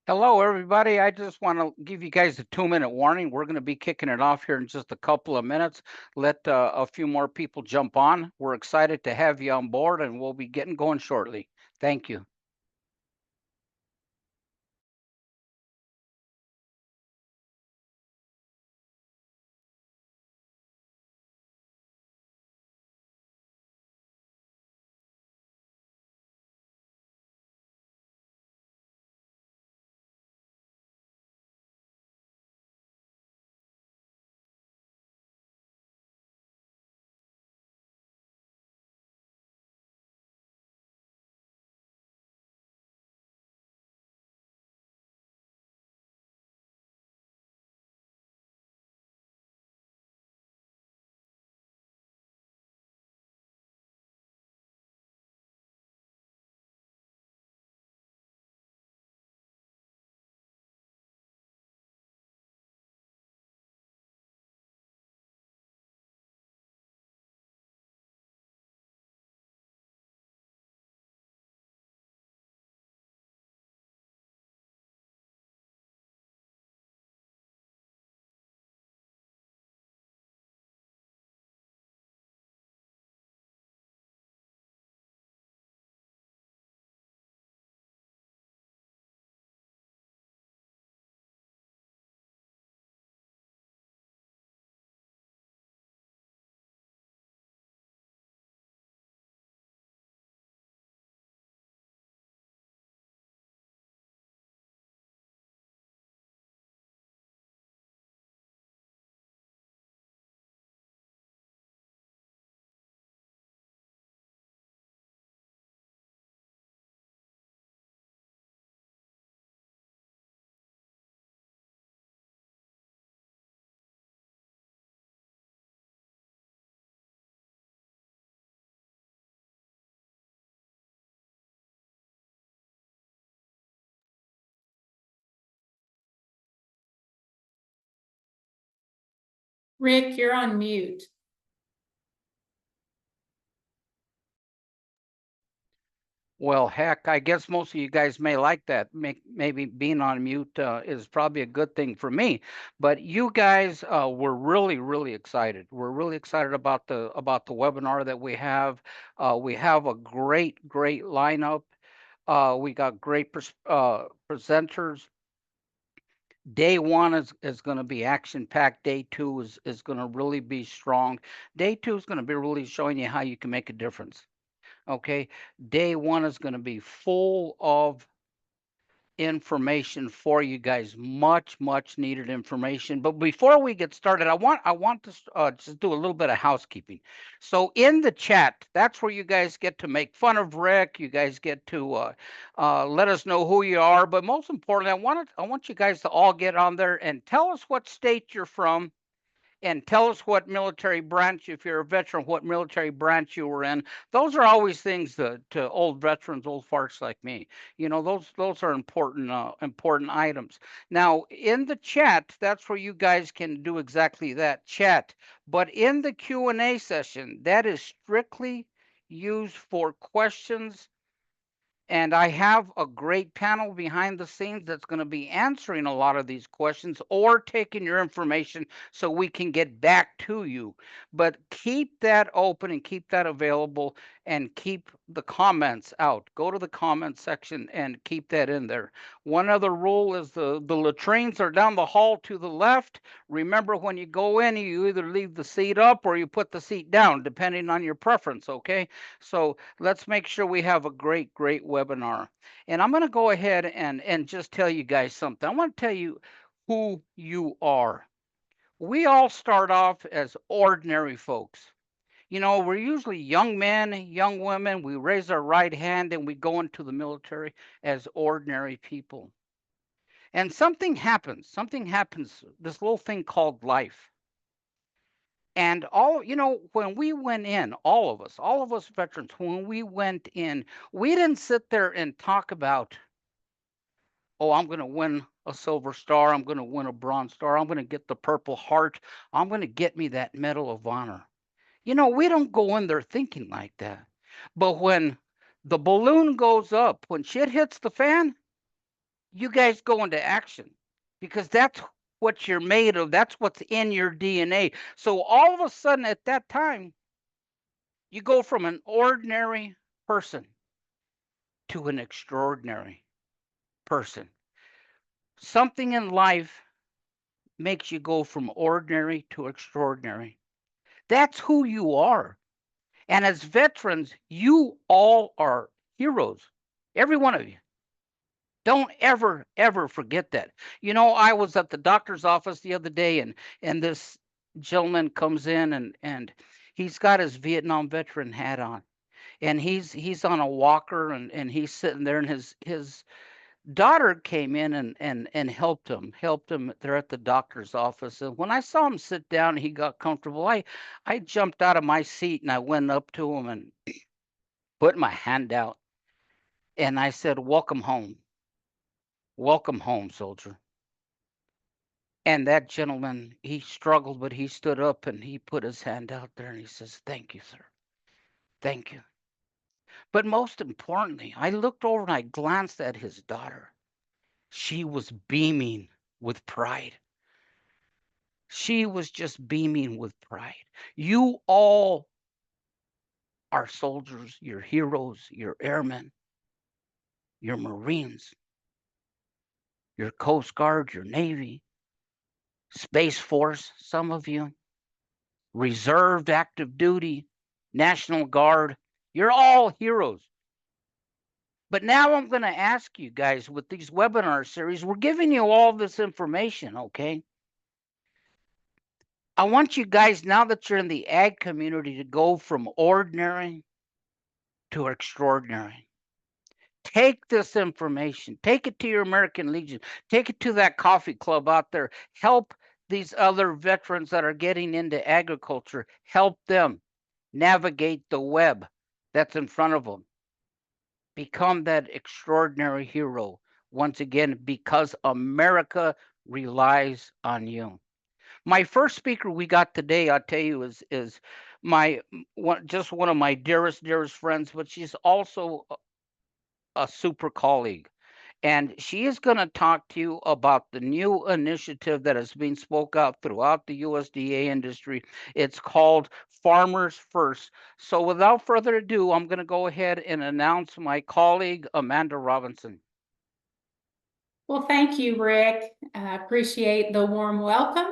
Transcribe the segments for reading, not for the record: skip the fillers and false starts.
Hello, everybody. I just want to give you guys a 2-minute warning. We're going to be kicking it off here in just a couple of minutes. Let a few more people jump on. We're excited to have you on board, and we'll be getting going shortly. Thank you. Rick, you're on mute. Well, heck, I guess most of you guys may like that. Maybe being on mute is probably a good thing for me. But you guys, we're really excited. We're really excited about the webinar that we have. We have a great lineup. We got great presenters. Day one is going to be action packed. Day two is going to really be strong. Day two is going to be really showing you how you can make a difference. Okay. Day one is going to be full of information for you guys, much needed information. But before we get started, I want to just do a little bit of housekeeping. So in the chat, that's where you guys get to make fun of Rick. You guys get to let us know who you are. But most importantly, I want you guys to all get on there and tell us what state you're from, and tell us what military branch, if you're a veteran, what military branch you were in. Those are always things to old veterans, old farts like me. Those are important items. Now, in the chat, that's where you guys can do exactly that, chat. But in the Q&A session, that is strictly used for questions, and I have a great panel behind the scenes that's going to be answering a lot of these questions or taking your information so we can get back to you. But keep that open and keep that available, and keep the comments out. Go to the comment section and keep that in there. One other rule is the latrines are down the hall to the left. Remember, when you go in, you either leave the seat up or you put the seat down, depending on your preference, okay? So let's make sure we have a great webinar. And I'm going to go ahead and just tell you guys something. I want to tell you who you are. We all start off as ordinary folks. We're usually young men, young women. We raise our right hand and we go into the military as ordinary people. And something happens, this little thing called life. And when we went in, all of us veterans, when we went in, we didn't sit there and talk about, oh, I'm going to win a silver star. I'm going to win a bronze star. I'm going to get the Purple Heart. I'm going to get me that Medal of Honor. We don't go in there thinking like that. But when the balloon goes up, when shit hits the fan, you guys go into action because that's what you're made of. That's what's in your DNA. So all of a sudden at that time, you go from an ordinary person to an extraordinary person. Something in life makes you go from ordinary to extraordinary. That's who you are. And as veterans, you all are heroes. Every one of you. Don't ever, ever forget that. I was at the doctor's office the other day, and this gentleman comes in, and he's got his Vietnam veteran hat on. And he's on a walker, and he's sitting there, and his daughter came in and helped him there at the doctor's office. And when I saw him sit down and he got comfortable, I jumped out of my seat and I went up to him and put my hand out and I said, welcome home. Welcome home, soldier. And that gentleman, he struggled, but he stood up and he put his hand out there and he says, thank you, sir. Thank you. But most importantly, I looked over and I glanced at his daughter. She was beaming with pride. She was just beaming with pride. You all are soldiers, you're heroes, you're airmen, you're Marines, your Coast Guard, your Navy, Space Force, some of you, reserved active duty, National Guard. You're all heroes. But now I'm going to ask you guys with these webinar series, we're giving you all this information, okay? I want you guys, now that you're in the ag community, to go from ordinary to extraordinary. Take this information, take it to your American Legion, take it to that coffee club out there, help these other veterans that are getting into agriculture, help them navigate the web that's in front of them. Become that extraordinary hero once again, because America relies on you. My first speaker we got today, I'll tell you, is my just one of my dearest friends, but she's also a super colleague. And she is going to talk to you about the new initiative that has been spoke out throughout the USDA industry. It's called Farmers First. So without further ado, I'm going to go ahead and announce my colleague, Amanda Robinson. Well, thank you, Rick. I appreciate the warm welcome.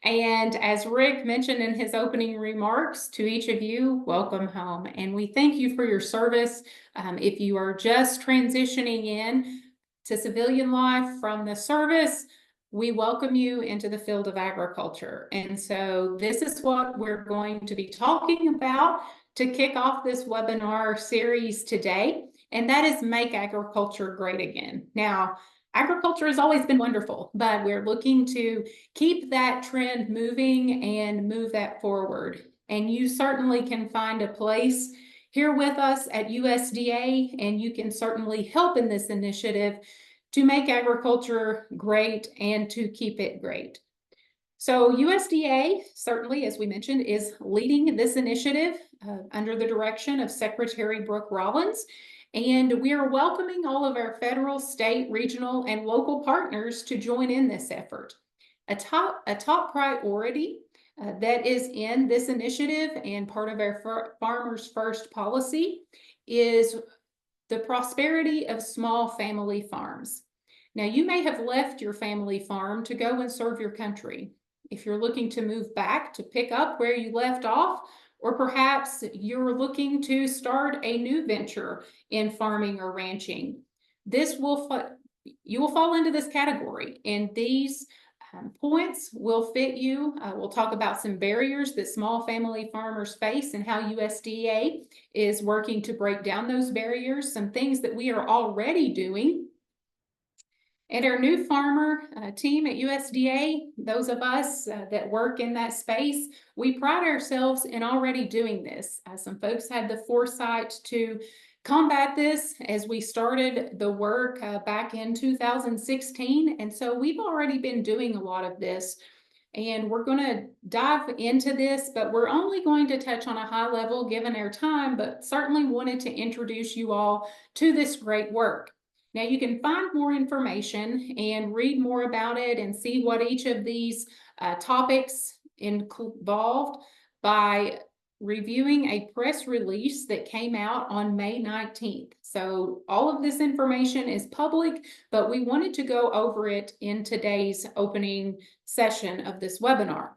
And as Rick mentioned in his opening remarks, to each of you, welcome home. And we thank you for your service. If you are just transitioning in to civilian life from the service, we welcome you into the field of agriculture. And so this is what we're going to be talking about to kick off this webinar series today, and that is Make Agriculture Great Again. Now, agriculture has always been wonderful, but we're looking to keep that trend moving and move that forward. And you certainly can find a place here with us at USDA, and you can certainly help in this initiative to make agriculture great and to keep it great. So USDA, certainly, as we mentioned, is leading this initiative under the direction of Secretary Brooke Rollins. And we are welcoming all of our federal, state, regional, and local partners to join in this effort. A top priority that is in this initiative and part of our Farmers First policy is the prosperity of small family farms. Now, you may have left your family farm to go and serve your country. If you're looking to move back to pick up where you left off, or perhaps you're looking to start a new venture in farming or ranching, you will fall into this category, and these points will fit you. We'll talk about some barriers that small family farmers face and how USDA is working to break down those barriers, some things that we are already doing. And our new farmer team at USDA, those of us that work in that space, we pride ourselves in already doing this. Some folks had the foresight to combat this as we started the work back in 2016. And so we've already been doing a lot of this. And we're going to dive into this, but we're only going to touch on a high level given our time, but certainly wanted to introduce you all to this great work. Now you can find more information and read more about it and see what each of these topics involved by reviewing a press release that came out on May 19th. So all of this information is public, but we wanted to go over it in today's opening session of this webinar.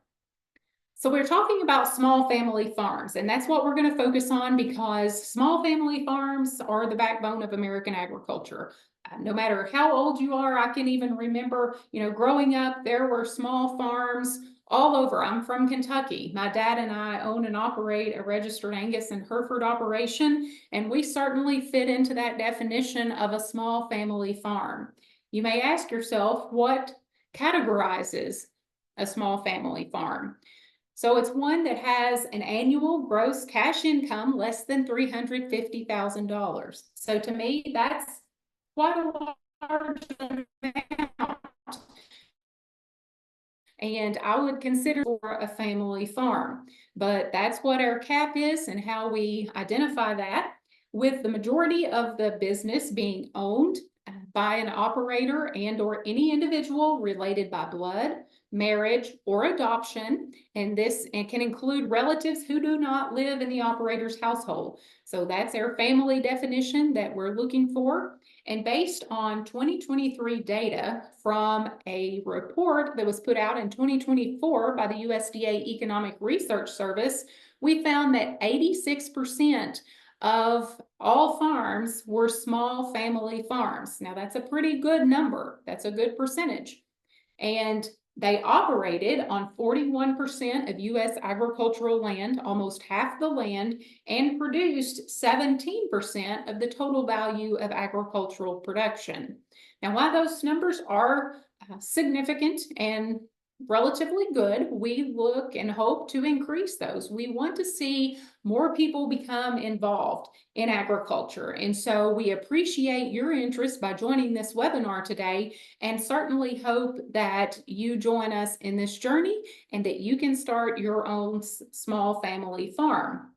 So we're talking about small family farms, and that's what we're going to focus on because small family farms are the backbone of American agriculture. No matter how old you are, I can even remember, growing up, there were small farms all over. I'm from Kentucky. My dad and I own and operate a registered Angus and Hereford operation, and we certainly fit into that definition of a small family farm. You may ask yourself, what categorizes a small family farm? So it's one that has an annual gross cash income less than $350,000. So to me, that's quite a large amount. And I would consider for a family farm, but that's what our cap is and how we identify that, with the majority of the business being owned by an operator and or any individual related by blood, marriage, or adoption. And this can include relatives who do not live in the operator's household. So that's our family definition that we're looking for. And based on 2023 data from a report that was put out in 2024 by the USDA Economic Research Service, we found that 86% of all farms were small family farms. Now that's a pretty good number. That's a good percentage. And they operated on 41% of U.S. agricultural land, almost half the land, and produced 17% of the total value of agricultural production. Now, while those numbers are significant and relatively good, we look and hope to increase those. We want to see more people become involved in agriculture. And so we appreciate your interest by joining this webinar today, and certainly hope that you join us in this journey and that you can start your own small family farm.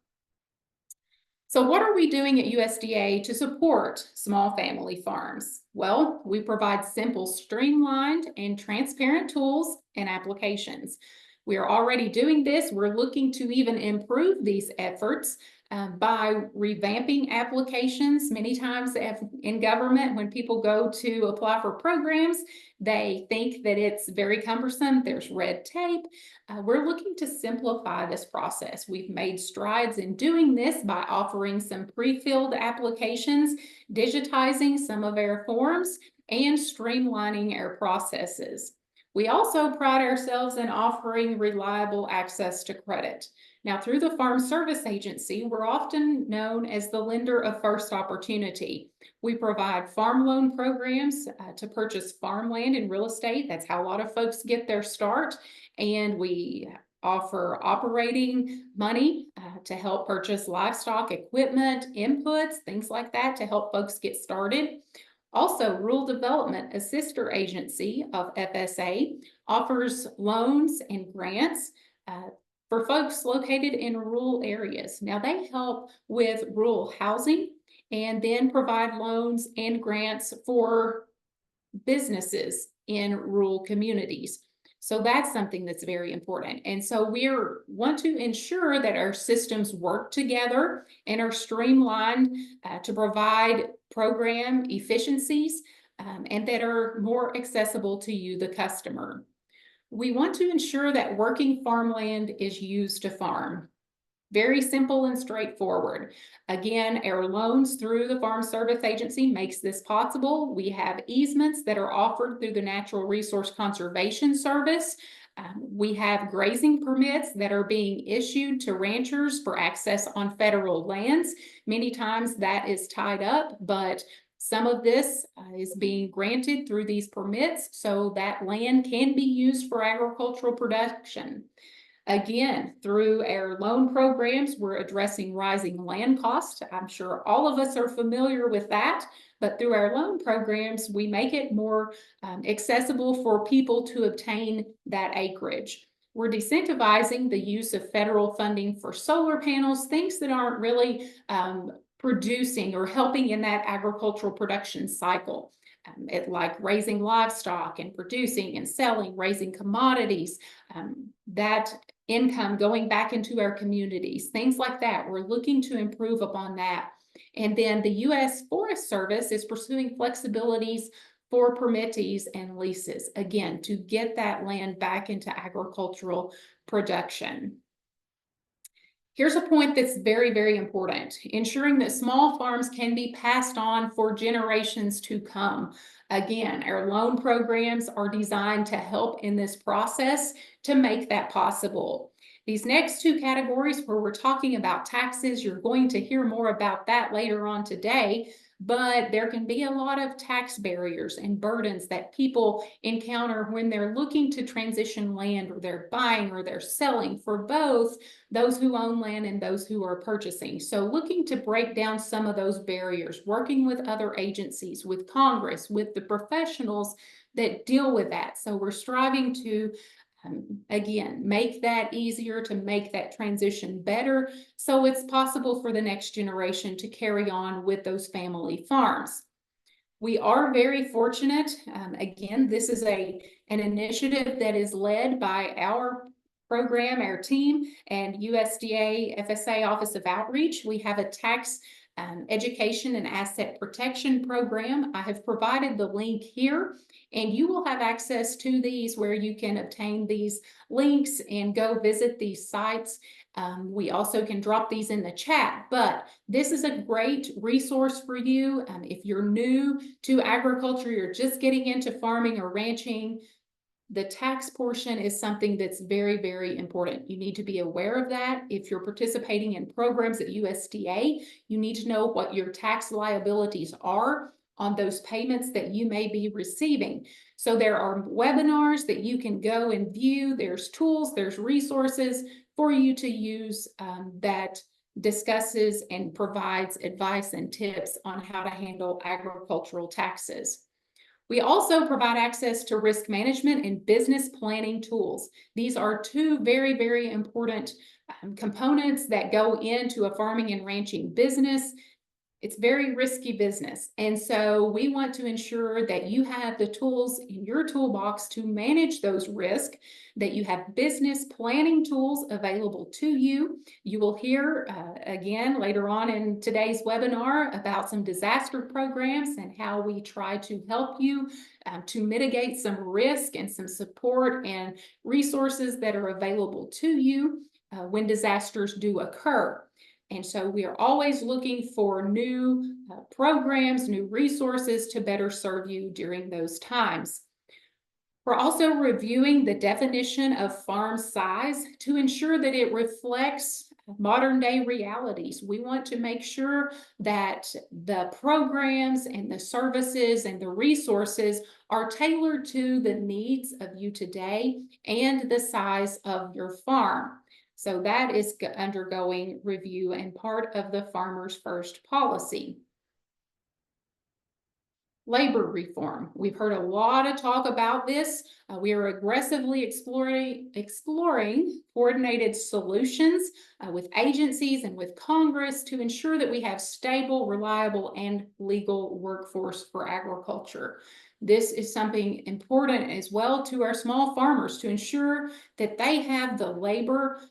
So what are we doing at USDA to support small family farms? Well, we provide simple, streamlined, and transparent tools and applications. We are already doing this. We're looking to even improve these efforts by revamping applications. Many times in government, when people go to apply for programs, they think that it's very cumbersome. There's red tape. We're looking to simplify this process. We've made strides in doing this by offering some pre-filled applications, digitizing some of our forms, and streamlining our processes. We also pride ourselves in offering reliable access to credit. Now, through the Farm Service Agency, we're often known as the lender of first opportunity. We provide farm loan programs to purchase farmland and real estate. That's how a lot of folks get their start. And we offer operating money to help purchase livestock equipment, inputs, things like that to help folks get started. Also, Rural Development, a sister agency of FSA, offers loans and grants for folks located in rural areas. Now, they help with rural housing and then provide loans and grants for businesses in rural communities. So that's something that's very important. And so we want to ensure that our systems work together and are streamlined to provide program efficiencies and that are more accessible to you, the customer. We want to ensure that working farmland is used to farm. Very simple and straightforward. Again, our loans through the Farm Service Agency makes this possible. We have easements that are offered through the Natural Resource Conservation Service. We have grazing permits that are being issued to ranchers for access on federal lands. Many times that is tied up, but some of this is being granted through these permits so that land can be used for agricultural production. Again, through our loan programs, we're addressing rising land costs. I'm sure all of us are familiar with that, but through our loan programs, we make it more accessible for people to obtain that acreage. We're decentivizing the use of federal funding for solar panels, things that aren't really producing or helping in that agricultural production cycle. Like raising livestock and producing and selling, raising commodities, that income going back into our communities, things like that. We're looking to improve upon that. And then the U.S. Forest Service is pursuing flexibilities for permittees and leases, again, to get that land back into agricultural production. Here's a point that's very, very important: ensuring that small farms can be passed on for generations to come. Again, our loan programs are designed to help in this process to make that possible. These next two categories where we're talking about taxes, you're going to hear more about that later on today. But there can be a lot of tax barriers and burdens that people encounter when they're looking to transition land, or they're buying or they're selling, for both those who own land and those who are purchasing. So looking to break down some of those barriers, working with other agencies, with Congress, with the professionals that deal with that. So we're striving to again, make that easier, to make that transition better, so it's possible for the next generation to carry on with those family farms. We are very fortunate. Again, this is an initiative that is led by our program, our team, and USDA FSA Office of Outreach. We have a tax education and asset protection program. I have provided the link here, and you will have access to these where you can obtain these links and go visit these sites. We also can drop these in the chat, but this is a great resource for you. If you're new to agriculture, you're just getting into farming or ranching, the tax portion is something that's very, very important. You need to be aware of that. If you're participating in programs at USDA, you need to know what your tax liabilities are on those payments that you may be receiving. So there are webinars that you can go and view. There's tools, there's resources for you to use that discusses and provides advice and tips on how to handle agricultural taxes. We also provide access to risk management and business planning tools. These are two very, very important components that go into a farming and ranching business. It's very risky business. And so we want to ensure that you have the tools in your toolbox to manage those risks, that you have business planning tools available to you. You will hear again later on in today's webinar about some disaster programs and how we try to help you to mitigate some risk, and some support and resources that are available to you when disasters do occur. And so we are always looking for new programs, new resources to better serve you during those times. We're also reviewing the definition of farm size to ensure that it reflects modern day realities. We want to make sure that the programs and the services and the resources are tailored to the needs of you today and the size of your farm. So that is undergoing review and part of the Farmers First policy. Labor reform. We've heard a lot of talk about this. We are aggressively exploring coordinated solutions with agencies and with Congress to ensure that we have stable, reliable, and legal workforce for agriculture. This is something important as well to our small farmers, to ensure that they have the labor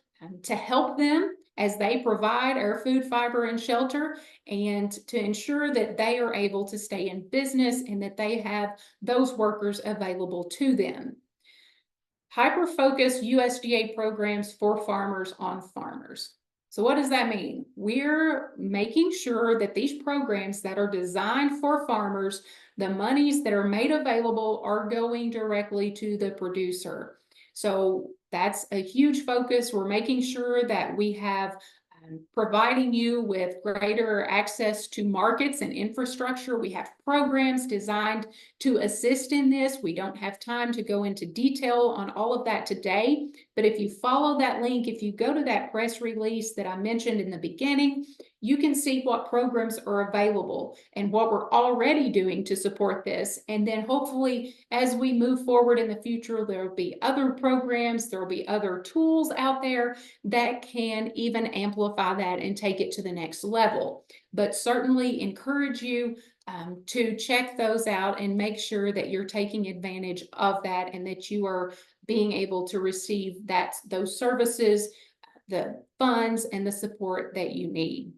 to help them as they provide our food, fiber, and shelter, and to ensure that they are able to stay in business and that they have those workers available to them. Hyper-focused USDA programs for farmers on farmers. So what does that mean? We're making sure that these programs that are designed for farmers, the monies that are made available are going directly to the producer. So that's a huge focus. We're making sure that we have providing you with greater access to markets and infrastructure. We have programs designed to assist in this. We don't have time to go into detail on all of that today, but if you follow that link, if you go to that press release that I mentioned in the beginning, you can see what programs are available and what we're already doing to support this. And then hopefully, as we move forward in the future, there'll be other programs, there'll be other tools out there that can even amplify that and take it to the next level. But certainly encourage you to check those out and make sure that you're taking advantage of that and that you are being able to receive those services, the funds, and the support that you need.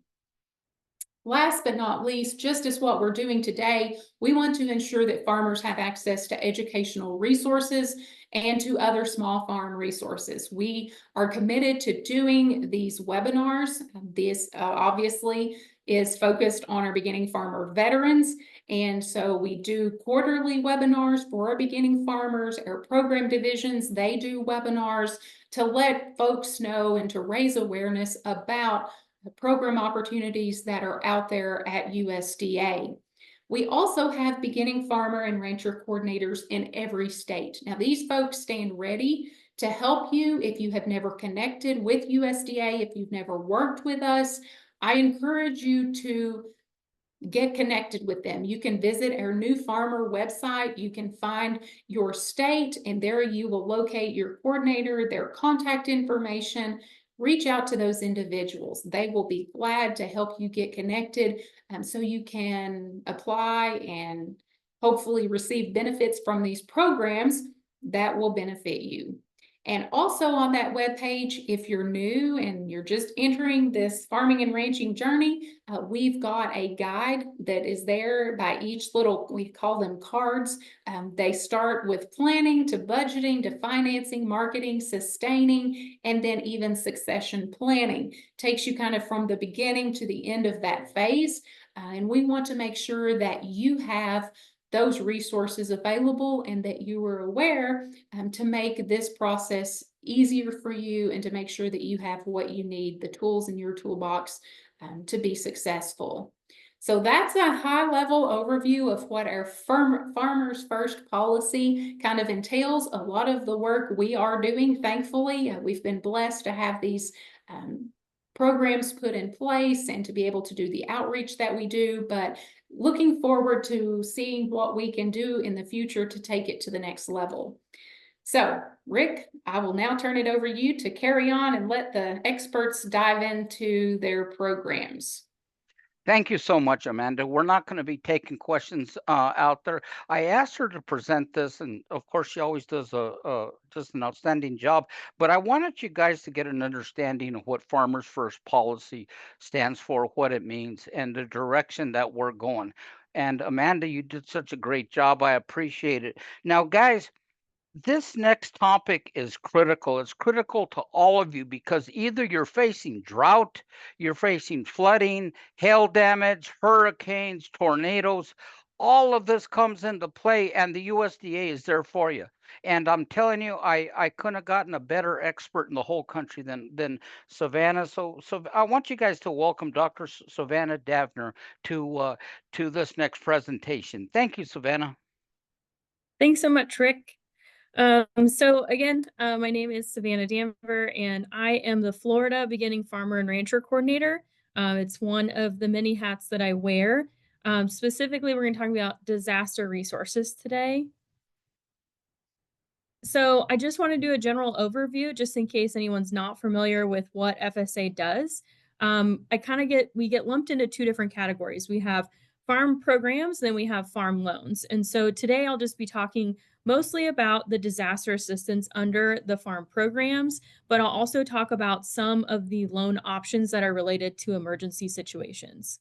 Last but not least, just as what we're doing today, we want to ensure that farmers have access to educational resources and to other small farm resources. We are committed to doing these webinars. This obviously is focused on our beginning farmer veterans. And so we do quarterly webinars for our beginning farmers. Our program divisions, they do webinars to let folks know and to raise awareness about the program opportunities that are out there at USDA. We also have beginning farmer and rancher coordinators in every state. Now, these folks stand ready to help you if you have never connected with USDA, if you've never worked with us. I encourage you to get connected with them. You can visit our new farmer website. You can find your state, and there you will locate your coordinator, their contact information. Reach out to those individuals. They will be glad to help you get connected so you can apply and hopefully receive benefits from these programs that will benefit you. And also on that webpage, if you're new and you're just entering this farming and ranching journey, we've got a guide that is there by each little, we call them cards. They start with planning to budgeting to financing, marketing, sustaining, and then even succession planning. Takes you kind of from the beginning to the end of that phase. And we want to make sure that you have those resources available and that you are aware to make this process easier for you and to make sure that you have what you need, the tools in your toolbox to be successful. So that's a high-level overview of what our Farmers First policy kind of entails. A lot of the work we are doing, thankfully, we've been blessed to have these programs put in place and to be able to do the outreach that we do, but looking forward to seeing what we can do in the future to take it to the next level. So, Rick, I will now turn it over to you to carry on and let the experts dive into their programs. Thank you so much, Amanda. We're not going to be taking questions out there. I asked her to present this, and of course, she always does just an outstanding job. But I wanted you guys to get an understanding of what Farmers First policy stands for, what it means, and the direction that we're going. And Amanda, you did such a great job. I appreciate it. Now, guys, this next topic is critical. It's critical to all of you because either you're facing drought, you're facing flooding, hail damage, hurricanes, tornadoes. All of this comes into play, and the USDA is there for you. And I'm telling you, I couldn't have gotten a better expert in the whole country than Savannah. So I want you guys to welcome Dr. Savannah Davner to this next presentation. Thank you, Savannah. Thanks so much, Rick. So again, my name is Savannah Danver, and I am the Florida Beginning Farmer and Rancher Coordinator. It's one of the many hats that I wear. Specifically, we're going to talk about disaster resources today. So I just want to do a general overview, just in case anyone's not familiar with what FSA does. We get lumped into two different categories. We have farm programs, then we have farm loans. And so today I'll just be talking mostly about the disaster assistance under the farm programs, but I'll also talk about some of the loan options that are related to emergency situations.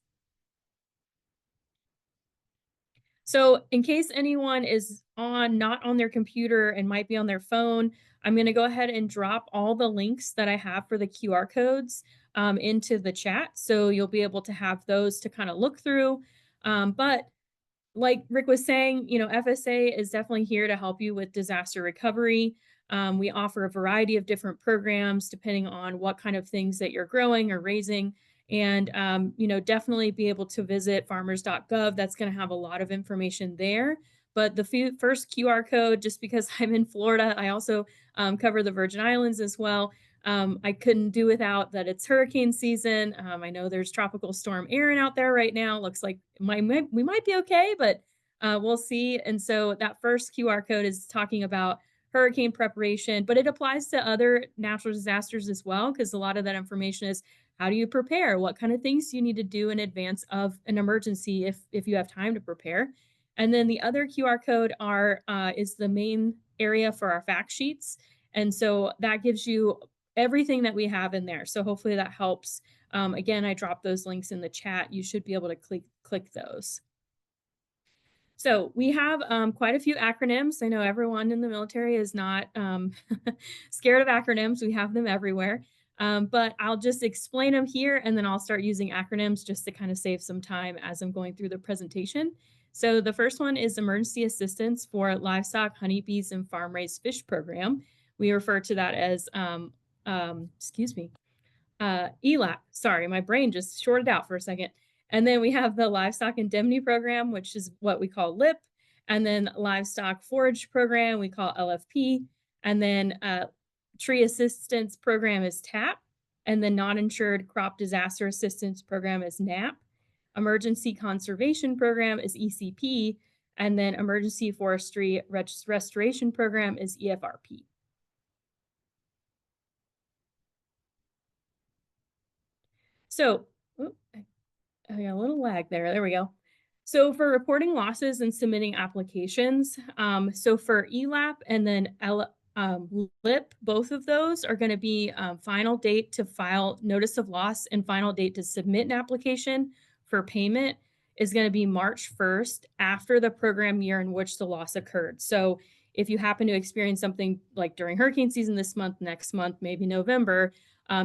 So in case anyone is not on their computer and might be on their phone, I'm going to go ahead and drop all the links that I have for the QR codes into the chat. So you'll be able to have those to kind of look through. But like Rick was saying, FSA is definitely here to help you with disaster recovery. We offer a variety of different programs depending on what kind of things that you're growing or raising. And, definitely be able to visit farmers.gov. That's going to have a lot of information there. But the first QR code, just because I'm in Florida, I also cover the Virgin Islands as well. I couldn't do without that it's hurricane season. I know there's tropical storm Erin out there right now. Looks like we might be okay, but we'll see. And so that first QR code is talking about hurricane preparation, but it applies to other natural disasters as well, because a lot of that information is how do you prepare? What kind of things do you need to do in advance of an emergency if you have time to prepare? And then the other QR code is the main area for our fact sheets. And so that gives you everything that we have in there. So hopefully that helps. Again, I dropped those links in the chat. You should be able to click those. So we have quite a few acronyms. I know everyone in the military is not scared of acronyms. We have them everywhere. But I'll just explain them here, and then I'll start using acronyms just to kind of save some time as I'm going through the presentation. So the first one is Emergency Assistance for Livestock, Honeybees, and Farm-Raised Fish Program. We refer to that as, ELAP. Sorry, my brain just shorted out for a second. And then we have the Livestock Indemnity Program, which is what we call LIP, and then Livestock Forage Program, we call LFP, and then Tree Assistance Program is TAP, and the Non-Insured Crop Disaster Assistance Program is NAP. Emergency Conservation Program is ECP, and then Emergency Forestry Restoration Program is EFRP. So, I got a little lag there. There we go. So for reporting losses and submitting applications, so for ELAP and then LIP, both of those are going to be final date to file notice of loss and final date to submit an application for payment is going to be March 1st after the program year in which the loss occurred. So if you happen to experience something like during hurricane season this month, next month, maybe November,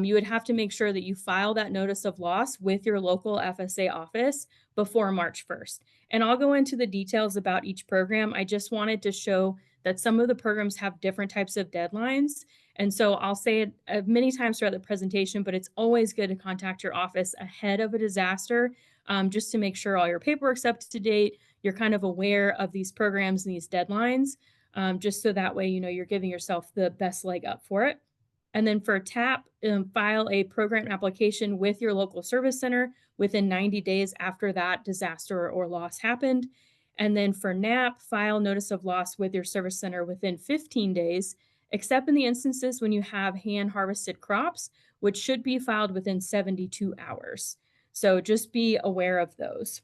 you would have to make sure that you file that notice of loss with your local FSA office before March 1st. And I'll go into the details about each program. I just wanted to show that some of the programs have different types of deadlines. And so I'll say it many times throughout the presentation, but it's always good to contact your office ahead of a disaster, just to make sure all your paperwork's up to date. You're kind of aware of these programs and these deadlines, just so that way, you know, you're giving yourself the best leg up for it. And then for TAP, file a program application with your local service center within 90 days after that disaster or loss happened. And then for NAP, file notice of loss with your service center within 15 days, except in the instances when you have hand harvested crops, which should be filed within 72 hours. So just be aware of those.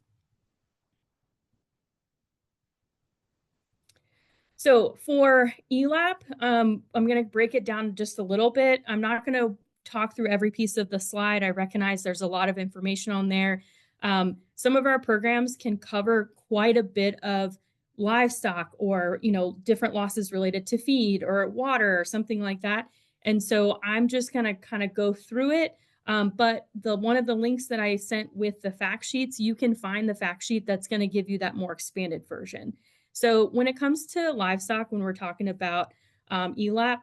So for ELAP, I'm going to break it down just a little bit. I'm not going to talk through every piece of the slide. I recognize there's a lot of information on there. Some of our programs can cover quite a bit of livestock or, you know, different losses related to feed or water or something like that. And so I'm just going to kind of go through it. But one of the links that I sent with the fact sheets, you can find the fact sheet that's going to give you that more expanded version. So when it comes to livestock, when we're talking about ELAP,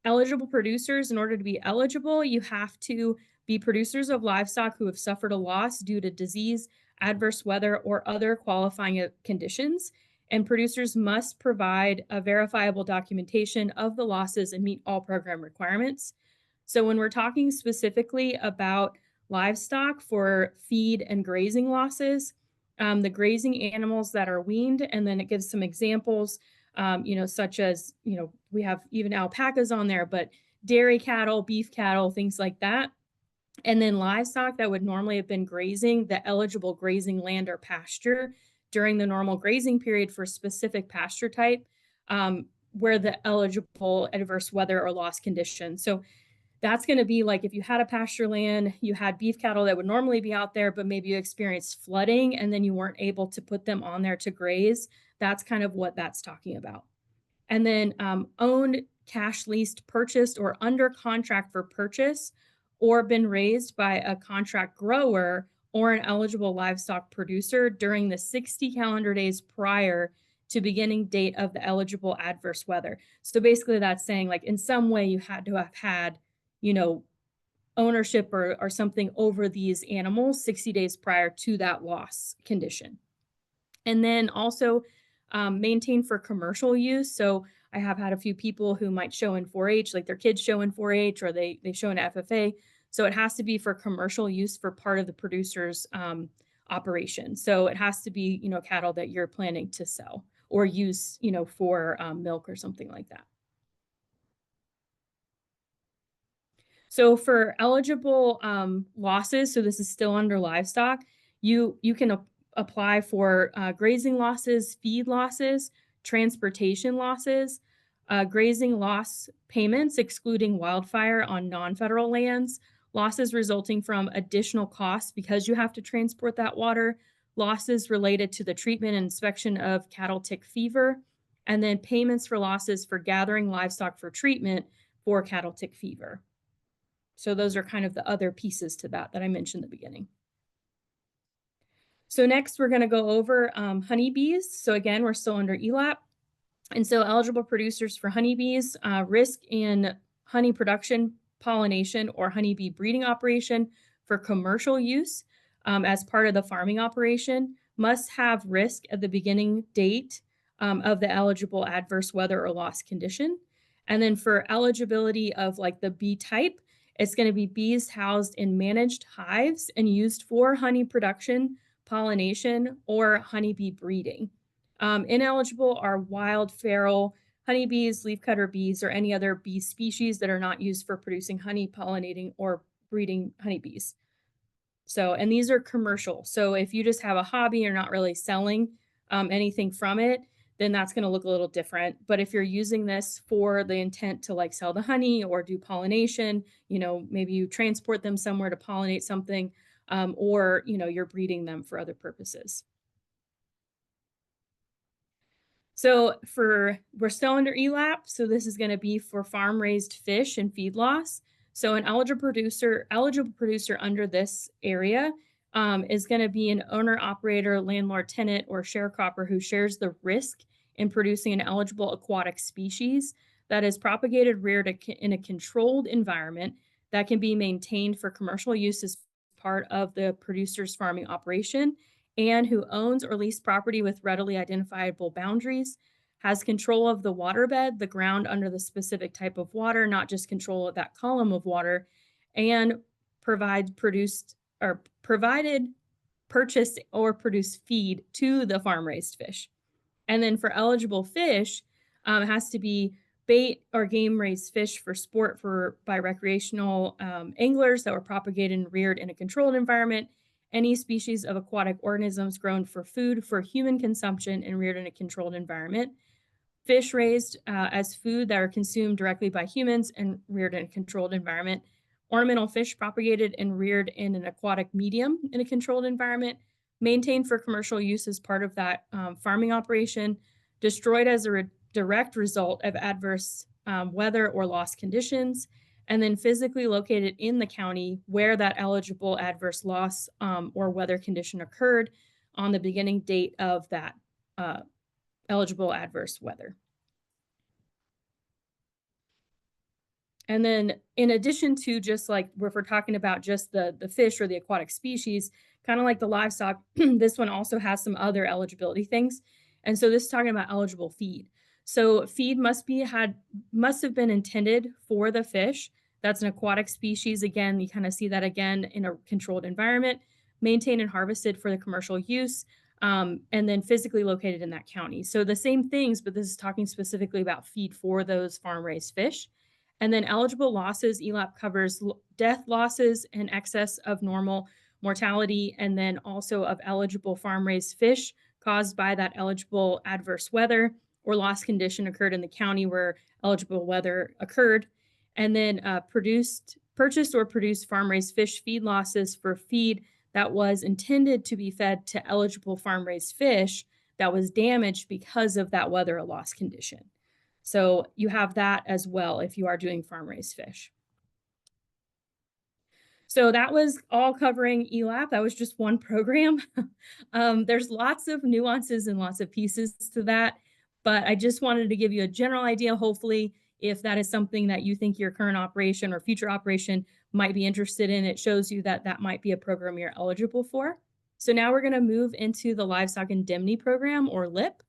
eligible producers, in order to be eligible, you have to be producers of livestock who have suffered a loss due to disease, adverse weather, or other qualifying conditions. And producers must provide a verifiable documentation of the losses and meet all program requirements. So when we're talking specifically about livestock for feed and grazing losses, the grazing animals that are weaned, and then it gives some examples, you know, such as, you know, we have even alpacas on there, but dairy cattle, beef cattle, things like that. And then livestock that would normally have been grazing the eligible grazing land or pasture during the normal grazing period for a specific pasture type, where the eligible adverse weather or loss condition. So that's going to be like if you had a pasture land, you had beef cattle that would normally be out there, but maybe you experienced flooding and then you weren't able to put them on there to graze. That's kind of what that's talking about. And then owned, cash leased, purchased, or under contract for purchase, or been raised by a contract grower or an eligible livestock producer during the 60 calendar days prior to beginning date of the eligible adverse weather. So basically that's saying like in some way you had to have had, you know, ownership or something over these animals 60 days prior to that loss condition. And then also maintain for commercial use. So I have had a few people who might show in 4-H, like their kids show in 4-H or they show in FFA. So it has to be for commercial use for part of the producer's operation. So it has to be, cattle that you're planning to sell or use, for milk or something like that. So for eligible losses, so this is still under livestock, you can apply for grazing losses, feed losses, transportation losses, grazing loss payments excluding wildfire on non-federal lands, losses resulting from additional costs because you have to transport that water, losses related to the treatment and inspection of cattle tick fever, and then payments for losses for gathering livestock for treatment for cattle tick fever. So those are kind of the other pieces to that I mentioned at the beginning. So next we're going to go over honeybees. So again, we're still under ELAP. And so eligible producers for honeybees, risk in honey production, pollination, or honeybee breeding operation for commercial use as part of the farming operation must have risk at the beginning date of the eligible adverse weather or loss condition. And then for eligibility of like the bee type, it's going to be bees housed in managed hives and used for honey production, pollination, or honeybee breeding. Ineligible are wild, feral honeybees, leafcutter bees, or any other bee species that are not used for producing honey, pollinating, or breeding honeybees. So, and these are commercial. So if you just have a hobby, you're not really selling anything from it, then that's going to look a little different. But if you're using this for the intent to like sell the honey or do pollination, maybe you transport them somewhere to pollinate something, or, you're breeding them for other purposes. So we're still under ELAP. So this is going to be for farm raised fish and feed loss. So an eligible producer under this area is going to be an owner, operator, landlord, tenant, or sharecropper who shares the risk in producing an eligible aquatic species that is propagated, reared in a controlled environment that can be maintained for commercial use as part of the producer's farming operation, and who owns or leased property with readily identifiable boundaries, has control of the waterbed, the ground under the specific type of water, not just control of that column of water, and provided, purchased, or produced feed to the farm raised fish. And then for eligible fish, it has to be bait or game raised fish for sport by recreational anglers that were propagated and reared in a controlled environment, any species of aquatic organisms grown for food for human consumption and reared in a controlled environment, fish raised as food that are consumed directly by humans and reared in a controlled environment, ornamental fish propagated and reared in an aquatic medium in a controlled environment, maintained for commercial use as part of that farming operation, destroyed as a direct result of adverse weather or loss conditions, and then physically located in the county where that eligible adverse loss or weather condition occurred on the beginning date of that eligible adverse weather. And then in addition to just like if we're talking about just the fish or the aquatic species, kind of like the livestock, this one also has some other eligibility things. And so this is talking about eligible feed. So feed must have been intended for the fish. That's an aquatic species. Again, you kind of see that again in a controlled environment, maintained and harvested for the commercial use, and then physically located in that county. So the same things, but this is talking specifically about feed for those farm-raised fish. And then eligible losses, ELAP covers death losses in excess of normal mortality, and then also of eligible farm-raised fish caused by that eligible adverse weather or loss condition occurred in the county where eligible weather occurred. And then purchased or produced farm-raised fish feed losses for feed that was intended to be fed to eligible farm-raised fish that was damaged because of that weather or loss condition. So you have that as well if you are doing farm-raised fish. So that was all covering ELAP. That was just one program. There's lots of nuances and lots of pieces to that, but I just wanted to give you a general idea. Hopefully, if that is something that you think your current operation or future operation might be interested in, it shows you that that might be a program you're eligible for. So now we're going to move into the Livestock Indemnity Program, or LIP.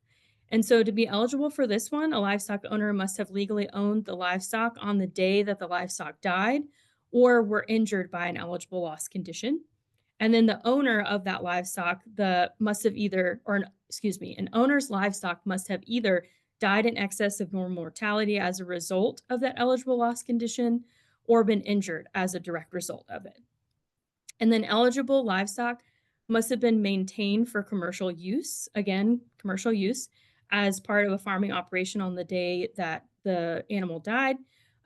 And so to be eligible for this one, a livestock owner must have legally owned the livestock on the day that the livestock died or were injured by an eligible loss condition. And then the owner of that livestock, an owner's livestock must have either died in excess of normal mortality as a result of that eligible loss condition or been injured as a direct result of it. And then eligible livestock must have been maintained for commercial use, again, commercial use, as part of a farming operation on the day that the animal died,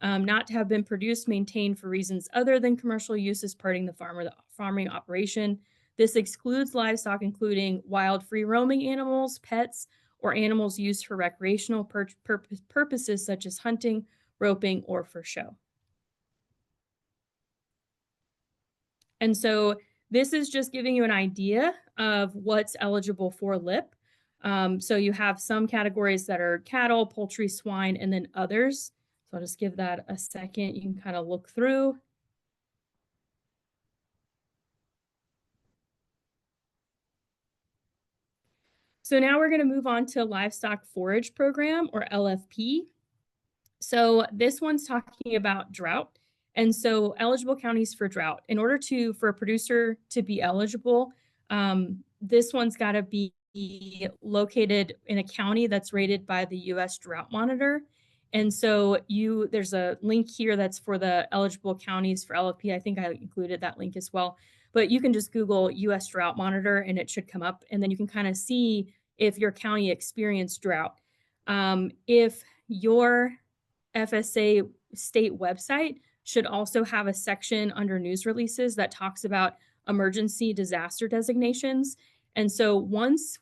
not to have been produced, maintained for reasons other than commercial use as part of the farming operation. This excludes livestock, including wild free roaming animals, pets, or animals used for recreational purposes such as hunting, roping, or for show. And so this is just giving you an idea of what's eligible for LIP. So you have some categories that are cattle, poultry, swine, and then others. So I'll just give that a second. You can kind of look through. So now we're going to move on to Livestock Forage Program, or LFP. So this one's talking about drought. And so eligible counties for drought. In order for a producer to be eligible, this one's got to be located in a county that's rated by the U.S. Drought Monitor. And so there's a link here that's for the eligible counties for LFP. I think I included that link as well. But you can just Google U.S. Drought Monitor and it should come up. And then you can kind of see if your county experienced drought. If your FSA state website should also have a section under news releases that talks about emergency disaster designations. And so once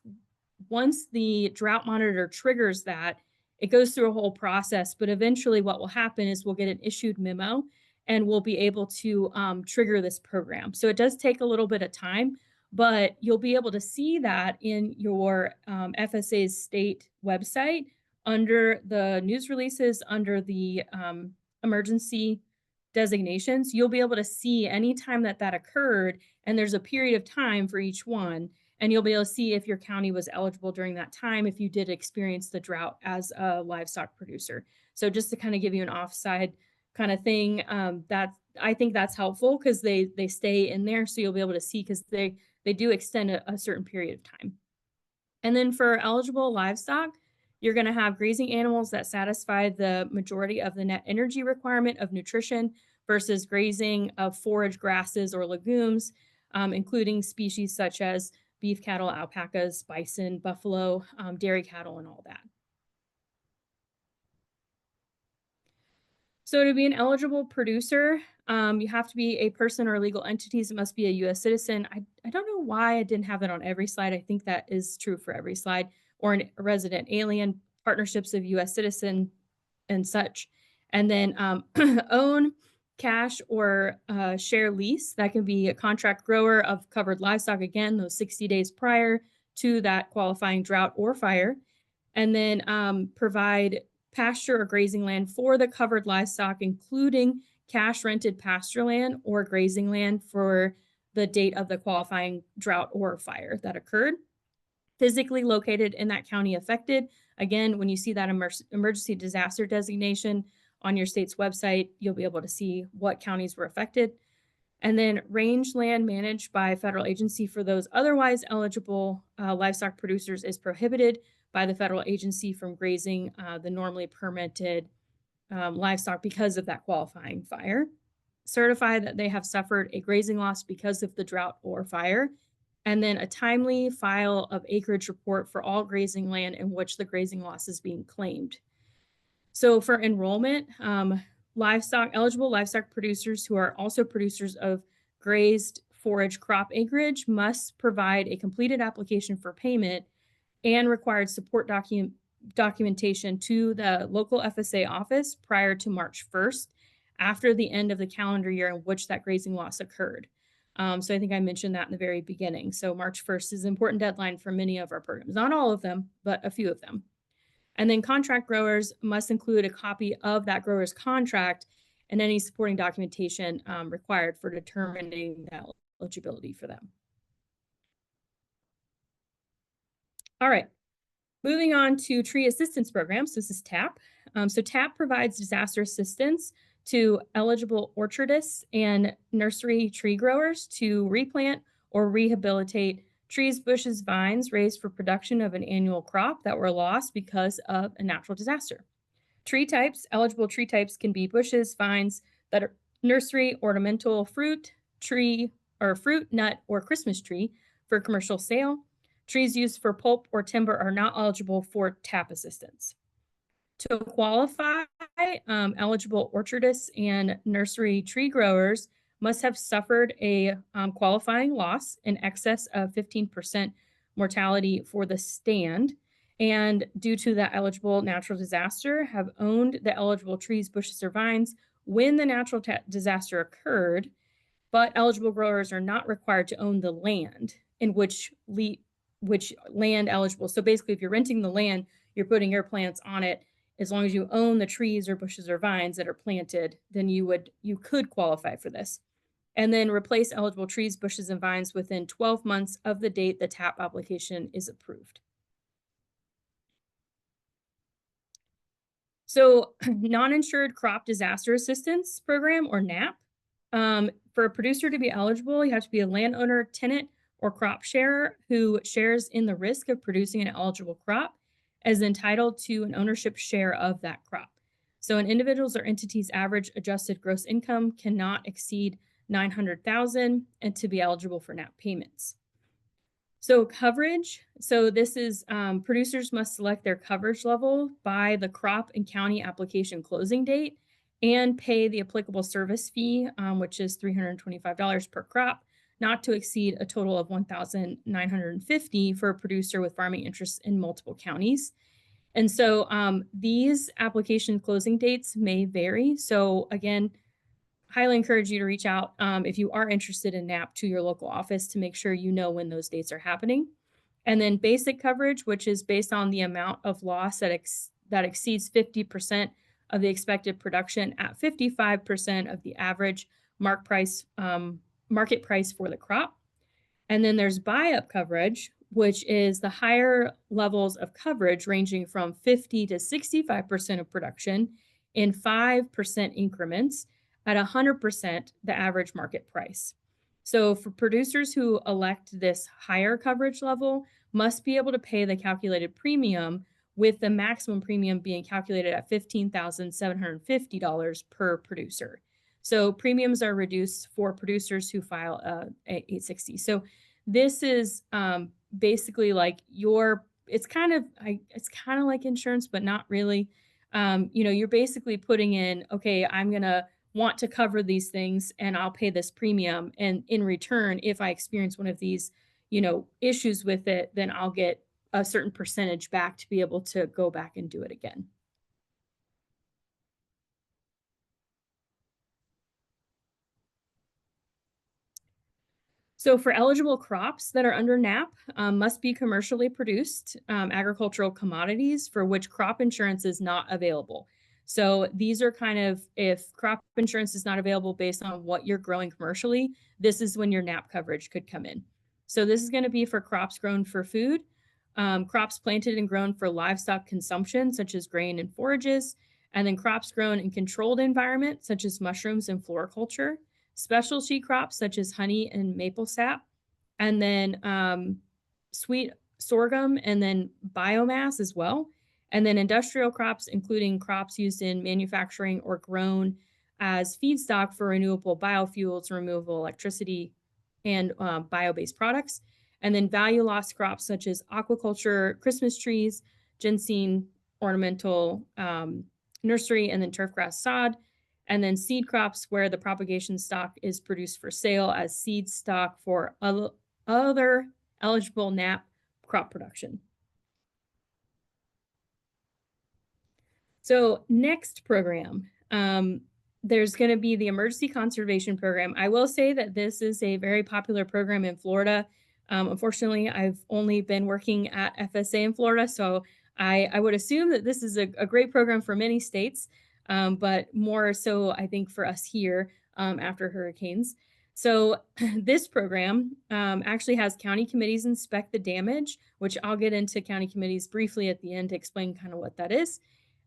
the drought monitor triggers that, it goes through a whole process, but eventually what will happen is we'll get an issued memo and we'll be able to trigger this program. So it does take a little bit of time, but you'll be able to see that in your FSA's state website under the news releases, under the emergency designations. You'll be able to see anytime that occurred, and there's a period of time for each one, and you'll be able to see if your county was eligible during that time, if you did experience the drought as a livestock producer. So just to kind of give you an offside kind of thing, I think that's helpful because they stay in there, so you'll be able to see because they do extend a certain period of time. And then for eligible livestock, you're going to have grazing animals that satisfy the majority of the net energy requirement of nutrition versus grazing of forage grasses or legumes, including species such as beef cattle, alpacas, bison, buffalo, dairy cattle, and all that. So to be an eligible producer, you have to be a person or legal entities. It must be a U.S. citizen. I don't know why I didn't have that on every slide. I think that is true for every slide. Or a resident alien, partnerships of U.S. citizen, and such. And then own, cash, or share lease. That can be a contract grower of covered livestock, again, those 60 days prior to that qualifying drought or fire. And then provide pasture or grazing land for the covered livestock, including cash rented pasture land or grazing land for the date of the qualifying drought or fire that occurred. Physically located in that county affected. Again, when you see that emergency disaster designation on your state's website, you'll be able to see what counties were affected. And then range land managed by a federal agency for those otherwise eligible livestock producers is prohibited by the federal agency from grazing the normally permitted livestock because of that qualifying fire. Certify that they have suffered a grazing loss because of the drought or fire. And then a timely file of acreage report for all grazing land in which the grazing loss is being claimed. So for enrollment, eligible livestock producers who are also producers of grazed forage crop acreage must provide a completed application for payment and required support documentation to the local FSA office prior to March 1st, after the end of the calendar year in which that grazing loss occurred. So I think I mentioned that in the very beginning. So March 1st is an important deadline for many of our programs, not all of them, but a few of them. And then contract growers must include a copy of that grower's contract and any supporting documentation required for determining that eligibility for them. All right. Moving on to tree assistance programs. This is TAP. So TAP provides disaster assistance to eligible orchardists and nursery tree growers to replant or rehabilitate trees, bushes, vines raised for production of an annual crop that were lost because of a natural disaster. Tree types, eligible tree types can be bushes, vines that are nursery, ornamental, fruit, tree, or fruit, nut, or Christmas tree for commercial sale. Trees used for pulp or timber are not eligible for TAP assistance. To qualify, eligible orchardists and nursery tree growers must have suffered a qualifying loss in excess of 15% mortality for the stand, and due to that eligible natural disaster, have owned the eligible trees, bushes, or vines when the natural disaster occurred, but eligible growers are not required to own the land in which land eligible. So basically, if you're renting the land, you're putting your plants on it. As long as you own the trees or bushes or vines that are planted, then you could qualify for this. And then replace eligible trees, bushes, and vines within 12 months of the date the TAP application is approved. So non-insured crop disaster assistance program, or NAP. For a producer to be eligible, you have to be a landowner, tenant, or crop sharer who shares in the risk of producing an eligible crop as entitled to an ownership share of that crop. So an individual's or entity's average adjusted gross income cannot exceed $900,000 and to be eligible for NAP payments. So coverage, so this is producers must select their coverage level by the crop and county application closing date and pay the applicable service fee, which is $325 per crop, not to exceed a total of $1,950 for a producer with farming interests in multiple counties. And so these application closing dates may vary. So again, highly encourage you to reach out if you are interested in NAP to your local office to make sure you know when those dates are happening. And then basic coverage, which is based on the amount of loss that exceeds 50% of the expected production at 55% of the average market price for the crop. And then there's buy-up coverage, which is the higher levels of coverage ranging from 50 to 65% of production in 5% increments at 100% the average market price. So for producers who elect this higher coverage level must be able to pay the calculated premium, with the maximum premium being calculated at $15,750 per producer. So premiums are reduced for producers who file a 860. So this is basically like it's kind of like insurance, but not really. You're basically putting in, okay, I'm gonna want to cover these things and I'll pay this premium. And in return, if I experience one of these, issues with it, then I'll get a certain percentage back to be able to go back and do it again. So for eligible crops that are under NAP, must be commercially produced agricultural commodities for which crop insurance is not available. So these are kind of, if crop insurance is not available based on what you're growing commercially, this is when your NAP coverage could come in. So this is going to be for crops grown for food, crops planted and grown for livestock consumption, such as grain and forages, and then crops grown in controlled environments, such as mushrooms and floriculture, specialty crops such as honey and maple sap, and then sweet sorghum, and then biomass as well. And then industrial crops, including crops used in manufacturing or grown as feedstock for renewable biofuels, renewable electricity, and bio-based products. And then value loss crops such as aquaculture, Christmas trees, ginseng, ornamental nursery, and then turfgrass sod. And then seed crops where the propagation stock is produced for sale as seed stock for other eligible NAP crop production. So next program, there's going to be the Emergency Conservation Program. I will say that this is a very popular program in Florida. Unfortunately, I've only been working at FSA in Florida, so I would assume that this is a great program for many states, but more so, I think, for us here after hurricanes. So this program actually has county committees inspect the damage, which I'll get into county committees briefly at the end to explain kind of what that is.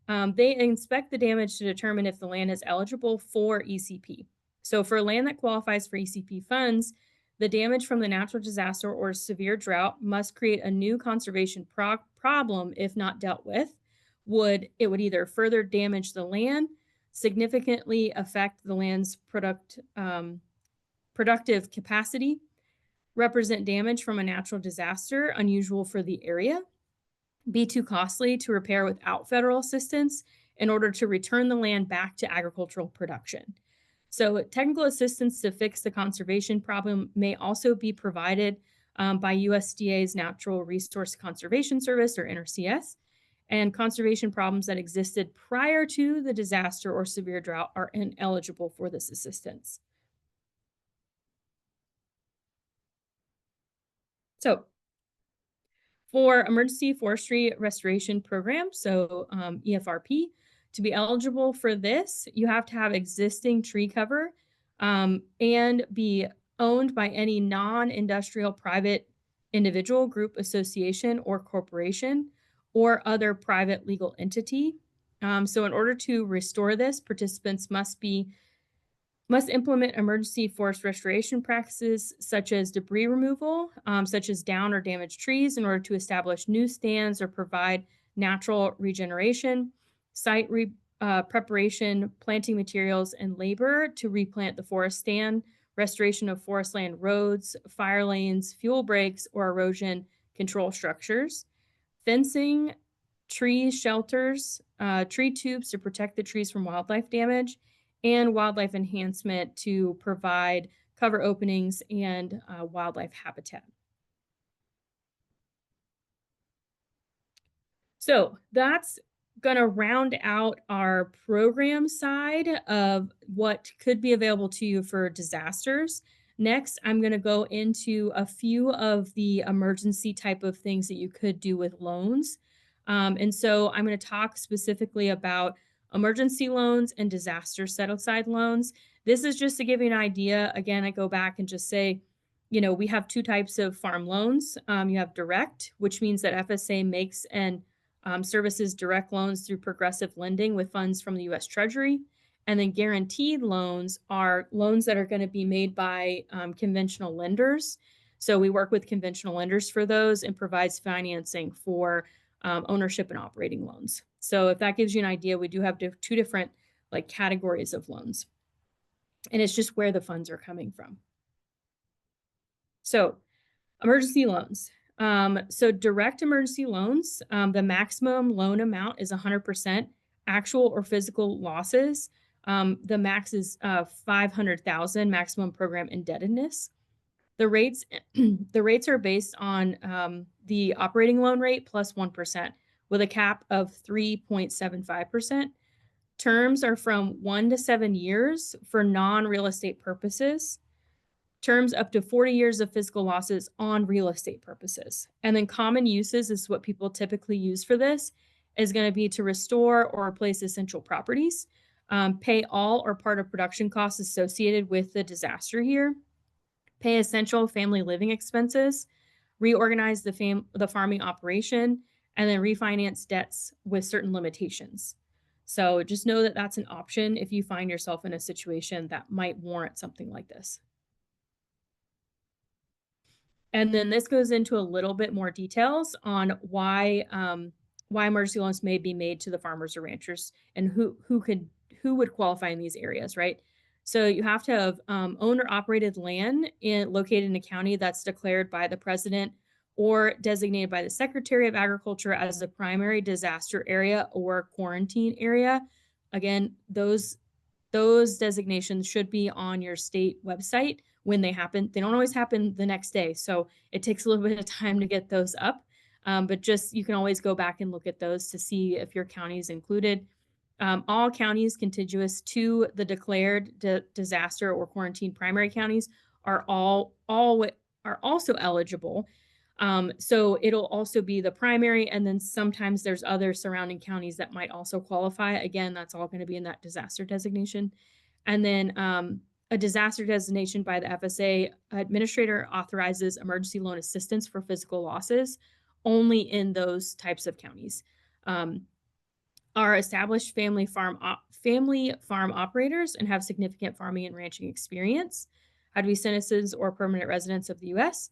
They inspect the damage to determine if the land is eligible for ECP. So for land that qualifies for ECP funds, the damage from the natural disaster or severe drought must create a new conservation problem if not dealt with. It would either further damage the land, significantly affect the land's productive capacity, represent damage from a natural disaster unusual for the area, be too costly to repair without federal assistance in order to return the land back to agricultural production. So technical assistance to fix the conservation problem may also be provided by USDA's Natural Resource Conservation Service, or NRCS, and conservation problems that existed prior to the disaster or severe drought are ineligible for this assistance. So for Emergency Forestry Restoration Program, so EFRP, to be eligible for this, you have to have existing tree cover and be owned by any non-industrial private individual, group, association, or corporation, or other private legal entity. So in order to restore this, participants must implement emergency forest restoration practices such as debris removal, such as down or damaged trees in order to establish new stands or provide natural regeneration, site preparation, planting materials, and labor to replant the forest stand, restoration of forest land roads, fire lanes, fuel breaks, or erosion control structures, fencing, tree shelters, tree tubes to protect the trees from wildlife damage, and wildlife enhancement to provide cover openings and wildlife habitat. So that's going to round out our program side of what could be available to you for disasters. Next, I'm going to go into a few of the emergency type of things that you could do with loans. And so I'm going to talk specifically about emergency loans and disaster set-aside loans. This is just to give you an idea. Again, I go back and just say, we have two types of farm loans. You have direct, which means that FSA makes and services direct loans through progressive lending with funds from the U.S. Treasury. And then guaranteed loans are loans that are going to be made by conventional lenders. So we work with conventional lenders for those and provides financing for ownership and operating loans. So if that gives you an idea, we do have two different categories of loans. And it's just where the funds are coming from. So emergency loans. So direct emergency loans, the maximum loan amount is 100% actual or physical losses. The max is 500,000 maximum program indebtedness. The rates are based on the operating loan rate plus 1% with a cap of 3.75%. Terms are from 1 to 7 years for non-real estate purposes. Terms up to 40 years of physical losses on real estate purposes. And then common uses is what people typically use for this is going to be to restore or replace essential properties, pay all or part of production costs associated with the disaster here, pay essential family living expenses, reorganize the farming operation, and then refinance debts with certain limitations. So just know that that's an option if you find yourself in a situation that might warrant something like this. And then this goes into a little bit more details on why emergency loans may be made to the farmers or ranchers and who would qualify in these areas, right? So you have to have owned or operated land located in a county that's declared by the president or designated by the Secretary of Agriculture as the primary disaster area or quarantine area. Again, those designations should be on your state website when they happen. They don't always happen the next day, so it takes a little bit of time to get those up. But just you can always go back and look at those to see if your county is included. All counties contiguous to the declared disaster or quarantine primary counties are also eligible. So it'll also be the primary, and then sometimes there's other surrounding counties that might also qualify. Again, that's all going to be in that disaster designation. And then a disaster designation by the FSA, administrator authorizes emergency loan assistance for physical losses only in those types of counties. Are established family farm operators and have significant farming and ranching experience, had to be citizens or permanent residents of the U.S.,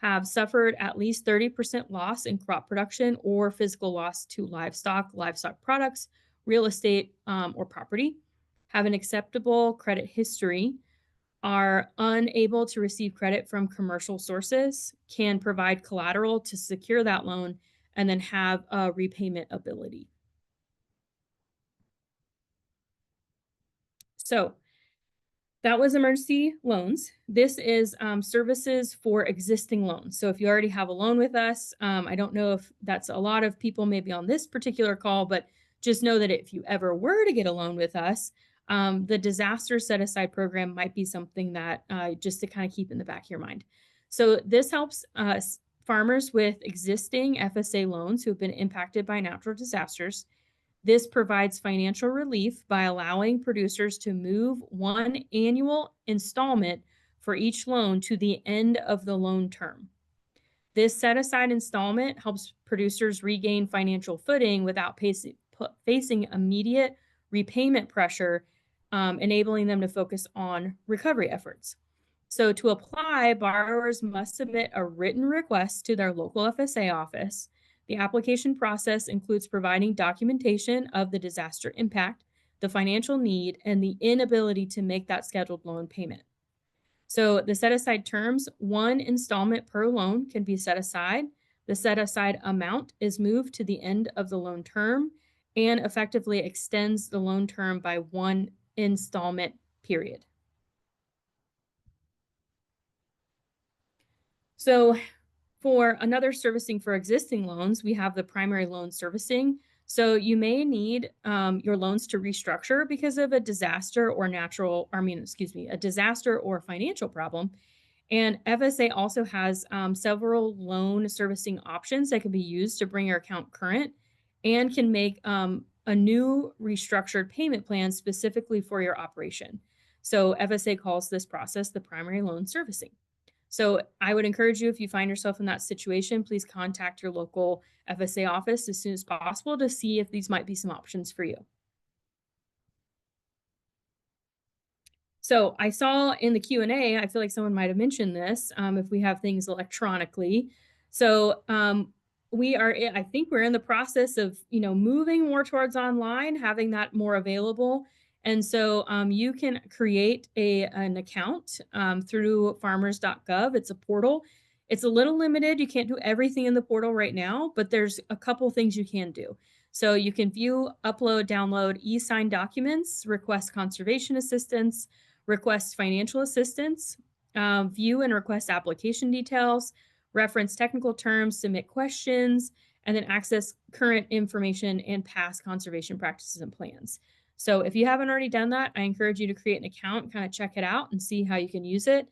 have suffered at least 30% loss in crop production or physical loss to livestock products, real estate, or property, have an acceptable credit history, are unable to receive credit from commercial sources, can provide collateral to secure that loan, and then have a repayment ability. So that was emergency loans. This is services for existing loans. So if you already have a loan with us, I don't know if that's a lot of people maybe on this particular call, but just know that if you ever were to get a loan with us, the disaster set aside program might be something that just to kind of keep in the back of your mind. So this helps farmers with existing FSA loans who have been impacted by natural disasters. This provides financial relief by allowing producers to move one annual installment for each loan to the end of the loan term. This set-aside installment helps producers regain financial footing without facing immediate repayment pressure, enabling them to focus on recovery efforts. So to apply, borrowers must submit a written request to their local FSA office. The application process includes providing documentation of the disaster impact, the financial need, and the inability to make that scheduled loan payment. So the set aside terms, one installment per loan can be set aside. The set aside amount is moved to the end of the loan term and effectively extends the loan term by one installment period. So for another servicing for existing loans, we have the primary loan servicing. So you may need your loans to restructure because of a disaster or a disaster or financial problem. And FSA also has several loan servicing options that can be used to bring your account current and can make a new restructured payment plan specifically for your operation. So FSA calls this process the primary loan servicing. So I would encourage you, if you find yourself in that situation, please contact your local FSA office as soon as possible to see if these might be some options for you. So I saw in the Q&A, I feel like someone might have mentioned this, if we have things electronically. So I think we're in the process of, moving more towards online, having that more available. And so you can create an account through farmers.gov. It's a portal. It's a little limited. You can't do everything in the portal right now, but there's a couple things you can do. So you can view, upload, download, e-sign documents, request conservation assistance, request financial assistance, view and request application details, reference technical terms, submit questions, and then access current information and past conservation practices and plans. So if you haven't already done that, I encourage you to create an account, kind of check it out and see how you can use it.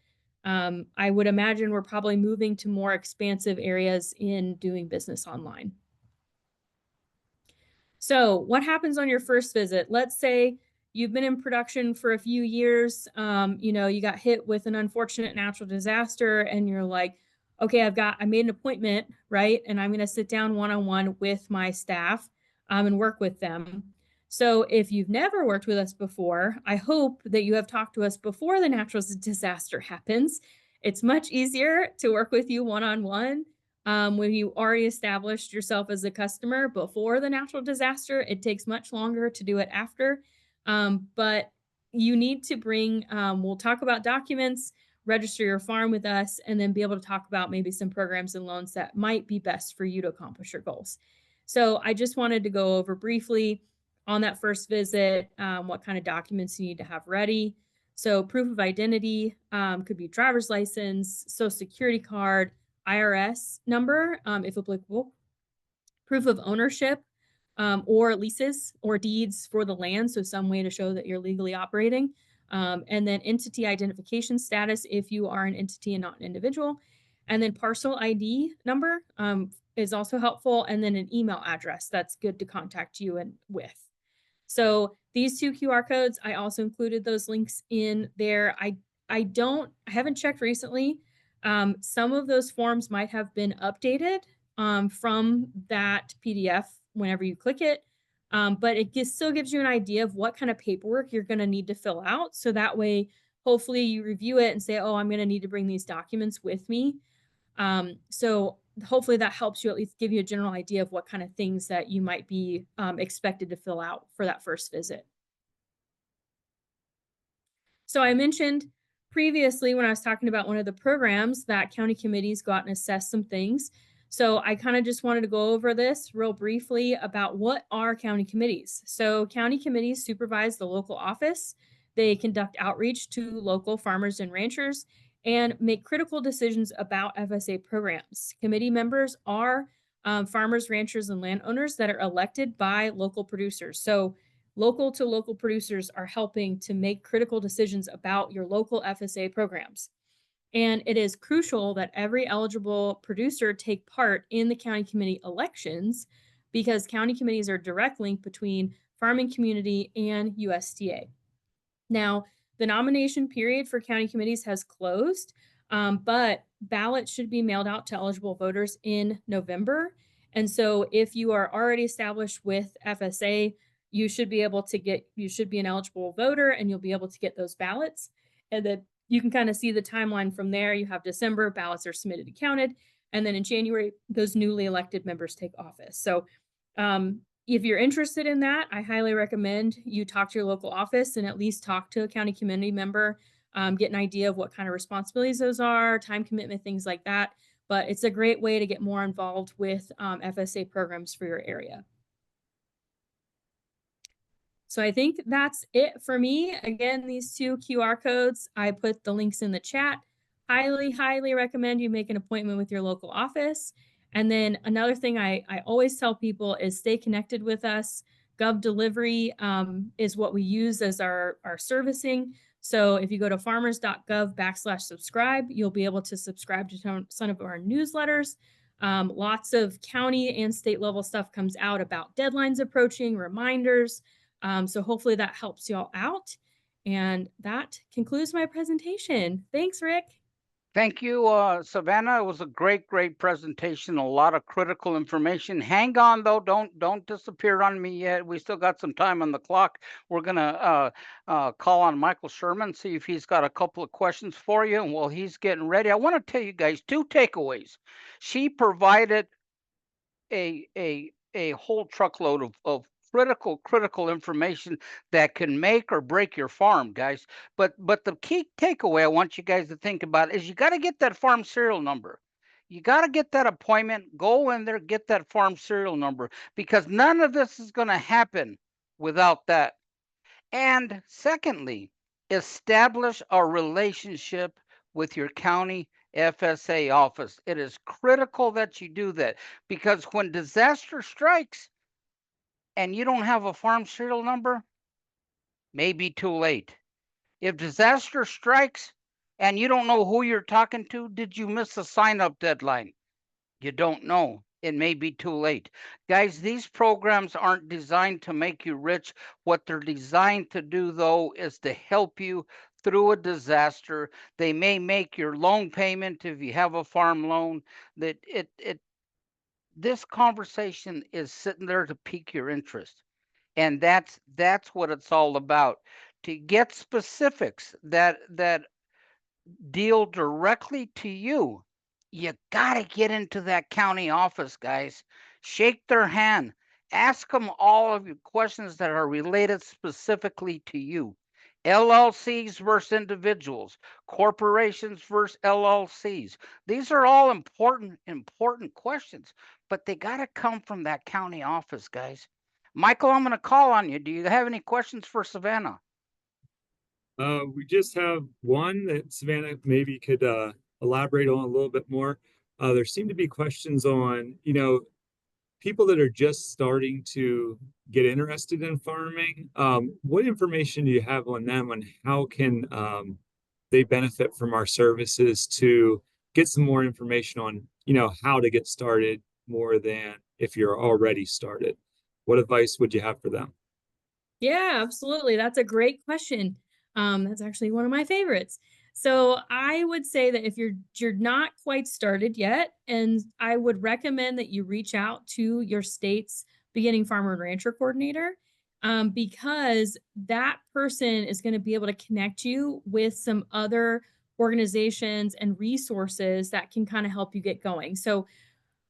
I would imagine we're probably moving to more expansive areas in doing business online. So what happens on your first visit? Let's say you've been in production for a few years. You got hit with an unfortunate natural disaster and you're like, okay, I made an appointment, right? And I'm going to sit down one-on-one with my staff and work with them. So if you've never worked with us before, I hope that you have talked to us before the natural disaster happens. It's much easier to work with you one-on-one when you already established yourself as a customer before the natural disaster. It takes much longer to do it after. But you need to bring, we'll talk about documents, register your farm with us, and then be able to talk about maybe some programs and loans that might be best for you to accomplish your goals. So I just wanted to go over briefly on that first visit, what kind of documents you need to have ready. So proof of identity could be driver's license, social security card, IRS number, if applicable, proof of ownership, or leases or deeds for the land, so some way to show that you're legally operating, and then entity identification status if you are an entity and not an individual, and then parcel ID number is also helpful, and then an email address that's good to contact you with. So these two QR codes, I also included those links in there. I haven't checked recently. Some of those forms might have been updated from that PDF whenever you click it. But still gives you an idea of what kind of paperwork you're going to need to fill out. So that way, hopefully you review it and say, oh, I'm going to need to bring these documents with me. So hopefully that helps you at least give you a general idea of what kind of things that you might be expected to fill out for that first visit. So I mentioned previously when I was talking about one of the programs that county committees go out and assess some things. So I kind of just wanted to go over this real briefly about what are county committees. So county committees supervise the local office. They conduct outreach to local farmers and ranchers and make critical decisions about FSA programs. Committee members are farmers, ranchers, and landowners that are elected by local producers. So local to local producers are helping to make critical decisions about your local FSA programs. And it is crucial that every eligible producer take part in the county committee elections because county committees are a direct link between farming community and USDA. Now, the nomination period for county committees has closed, but ballots should be mailed out to eligible voters in November. And so if you are already established with FSA, you should be an eligible voter and you'll be able to get those ballots. And then you can kind of see the timeline from there. You have December, ballots are submitted and counted. And then in January, those newly elected members take office. So if you're interested in that, I highly recommend you talk to your local office and at least talk to a county community member, get an idea of what kind of responsibilities those are, time commitment, things like that. But it's a great way to get more involved with FSA programs for your area. So I think that's it for me. Again, these two QR codes, I put the links in the chat. Highly, highly recommend you make an appointment with your local office. And then another thing I always tell people is stay connected with us. Gov Delivery is what we use as our servicing. So if you go to farmers.gov/subscribe, you'll be able to subscribe to some of our newsletters. Lots of county and state level stuff comes out about deadlines approaching, reminders. So hopefully that helps y'all out. And that concludes my presentation. Thanks, Rick. Thank you, Savannah. It was a great, great presentation. A lot of critical information. Hang on, though. Don't disappear on me yet. We still got some time on the clock. We're gonna call on Michael Sherman, see if he's got a couple of questions for you. And while he's getting ready, I want to tell you guys two takeaways. She provided a whole truckload of critical information that can make or break your farm, guys. But the key takeaway I want you guys to think about is you got to get that farm serial number. You got to get that appointment, go in there, get that farm serial number, because none of this is going to happen without that. And secondly, establish a relationship with your county FSA office. It is critical that you do that, because when disaster strikes and you don't have a farm serial number, may be too late. If disaster strikes and you don't know who you're talking to, did you miss a sign up deadline? You don't know. It may be too late. Guys, these programs aren't designed to make you rich. What they're designed to do, though, is to help you through a disaster. They may make your loan payment if you have a farm loan. This conversation is sitting there to pique your interest. And that's what it's all about. To get specifics that deal directly to you, you got to get into that county office, guys. Shake their hand. Ask them all of your questions that are related specifically to you. LLCs versus individuals, corporations versus LLCs. These are all important questions, but they got to come from that county office, guys. Michael, I'm going to call on you. Do you have any questions for Savannah? We just have one that Savannah maybe could elaborate on a little bit more. There seem to be questions on, people that are just starting to get interested in farming. What information do you have on them, and how can they benefit from our services to get some more information on, how to get started more than if you're already started? What advice would you have for them? Yeah, absolutely. That's a great question. That's actually one of my favorites. So I would say that if you're not quite started yet, and I would recommend that you reach out to your state's beginning farmer and rancher coordinator, because that person is going to be able to connect you with some other organizations and resources that can kind of help you get going. So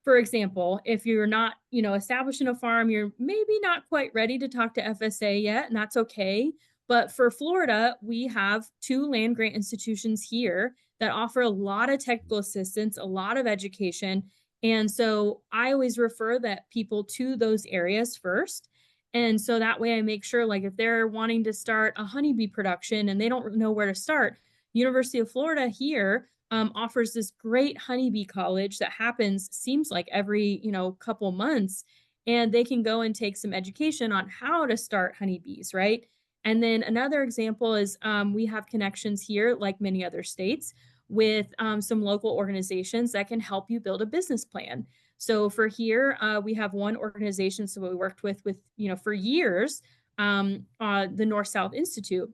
for example, if you're not, establishing a farm, you're maybe not quite ready to talk to FSA yet, and that's okay. But for Florida, we have two land grant institutions here that offer a lot of technical assistance, a lot of education. And so I always refer that people to those areas first. And so that way I make sure, like, if they're wanting to start a honeybee production and they don't know where to start, University of Florida here offers this great honeybee college that happens seems like every couple months, and they can go and take some education on how to start honeybees, right? And then another example is we have connections here, like many other states, with some local organizations that can help you build a business plan. So for here, we have one organization, so we worked with for years, the North South Institute.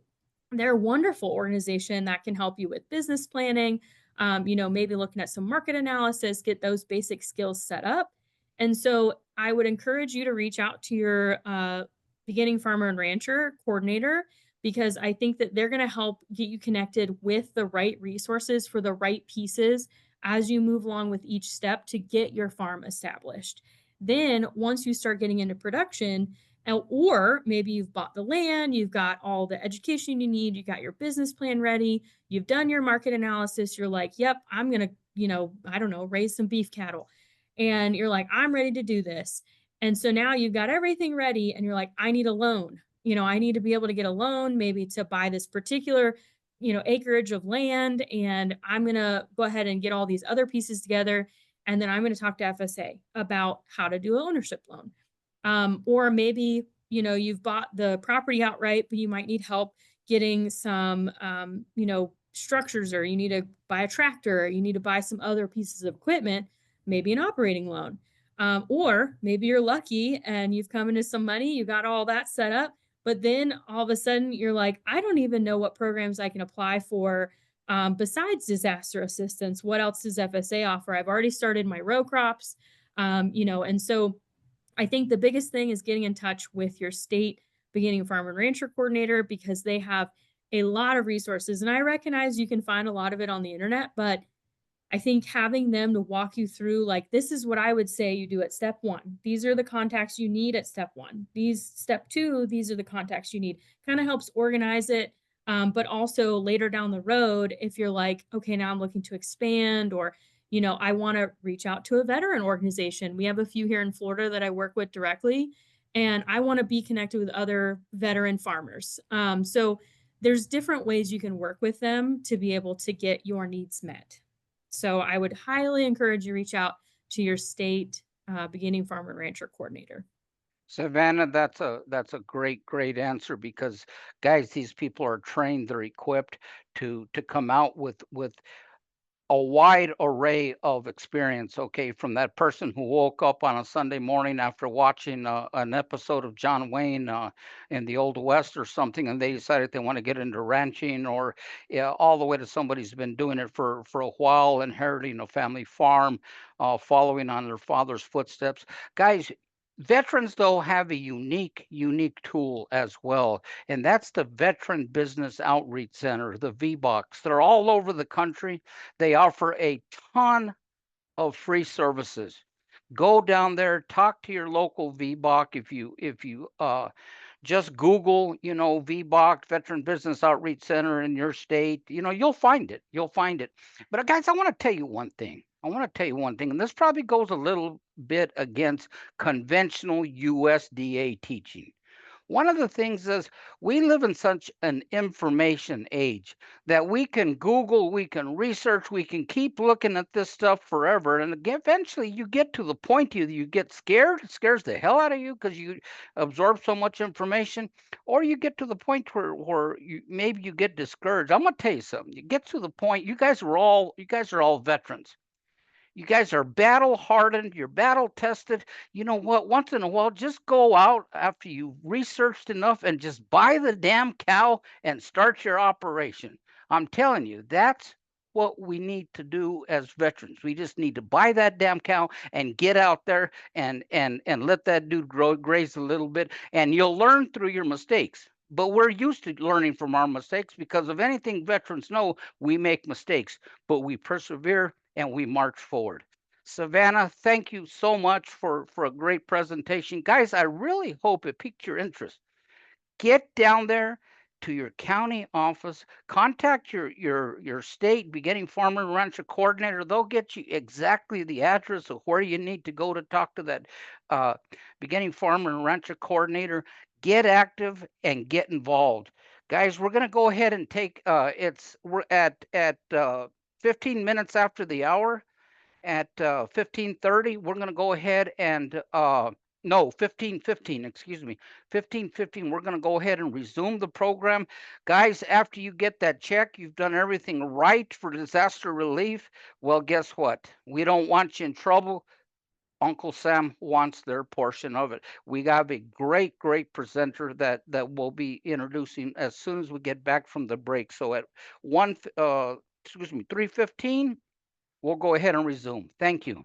They're a wonderful organization that can help you with business planning, maybe looking at some market analysis, get those basic skills set up. And so I would encourage you to reach out to your beginning farmer and rancher coordinator, because I think that they're going to help get you connected with the right resources for the right pieces as you move along with each step to get your farm established. Then, once you start getting into production, or maybe you've bought the land, you've got all the education you need, you got your business plan ready, you've done your market analysis, you're like, yep, I'm going to, I don't know, raise some beef cattle. And you're like, I'm ready to do this. And so now you've got everything ready and you're like, I need a loan. I need to be able to get a loan, maybe to buy this particular, acreage of land. And I'm going to go ahead and get all these other pieces together. And then I'm going to talk to FSA about how to do an ownership loan. Or maybe, you've bought the property outright, but you might need help getting some, structures, or you need to buy a tractor, or you need to buy some other pieces of equipment, maybe an operating loan. Or maybe you're lucky and you've come into some money, you got all that set up, but then all of a sudden you're like, I don't even know what programs I can apply for besides disaster assistance. What else does FSA offer? I've already started my row crops, and so I think the biggest thing is getting in touch with your state beginning farm and rancher coordinator, because they have a lot of resources. And I recognize you can find a lot of it on the internet, but I think having them to walk you through, like, this is what I would say you do at step one. These are the contacts you need at step one. These step two, these are the contacts you need. Kind of helps organize it. But also later down the road, if you're like, okay, now I'm looking to expand, or, I want to reach out to a veteran organization. We have a few here in Florida that I work with directly, and I want to be connected with other veteran farmers. So there's different ways you can work with them to be able to get your needs met. So I would highly encourage you reach out to your state beginning farmer and rancher coordinator. Savannah, that's a great answer, because guys, these people are trained, they're equipped to come out with a wide array of experience. Okay, from that person who woke up on a Sunday morning after watching an episode of John Wayne in the Old West or something, and they decided they want to get into ranching, or yeah, all the way to somebody who's been doing it for a while, inheriting a family farm, following on their father's footsteps. Guys, veterans though have a unique tool as well, and that's the Veteran Business Outreach Center, the VBOX. They're all over the country. They offer a ton of free services. Go down there, talk to your local VBOC. If you just Google, VBOC, Veteran Business Outreach Center in your state, you'll find it. You'll find it. But guys, I want to tell you one thing. And this probably goes a little bit against conventional USDA teaching. One of the things is we live in such an information age that we can Google, we can research, we can keep looking at this stuff forever. And eventually you get to the point you get scared, it scares the hell out of you because you absorb so much information, or you get to the point where maybe you get discouraged. I'm gonna tell you something. You get to the point, you guys are all veterans. You guys are battle hardened, you're battle tested. You know what? Once in a while, just go out after you've researched enough and just buy the damn cow and start your operation. I'm telling you, that's what we need to do as veterans. We just need to buy that damn cow and get out there and let that dude graze a little bit, and you'll learn through your mistakes. But we're used to learning from our mistakes because of anything veterans know, we make mistakes, but we persevere and we march forward. Savannah, thank you so much for a great presentation. Guys, I really hope it piqued your interest. Get down there to your county office, contact your state beginning farmer and rancher coordinator. They'll get you exactly the address of where you need to go to talk to that uh, beginning farmer and rancher coordinator. Get active and get involved. Guys, we're going to go ahead and take we're at 15 minutes after the hour. At 15:30, we're going to go ahead and no, 15:15, excuse me, 15:15, we're going to go ahead and resume the program. Guys, after you get that check, you've done everything right for disaster relief. Well, guess what? We don't want you in trouble. Uncle Sam wants their portion of it. We got a great presenter that we'll be introducing as soon as we get back from the break. So at 3:15, we'll go ahead and resume. Thank you.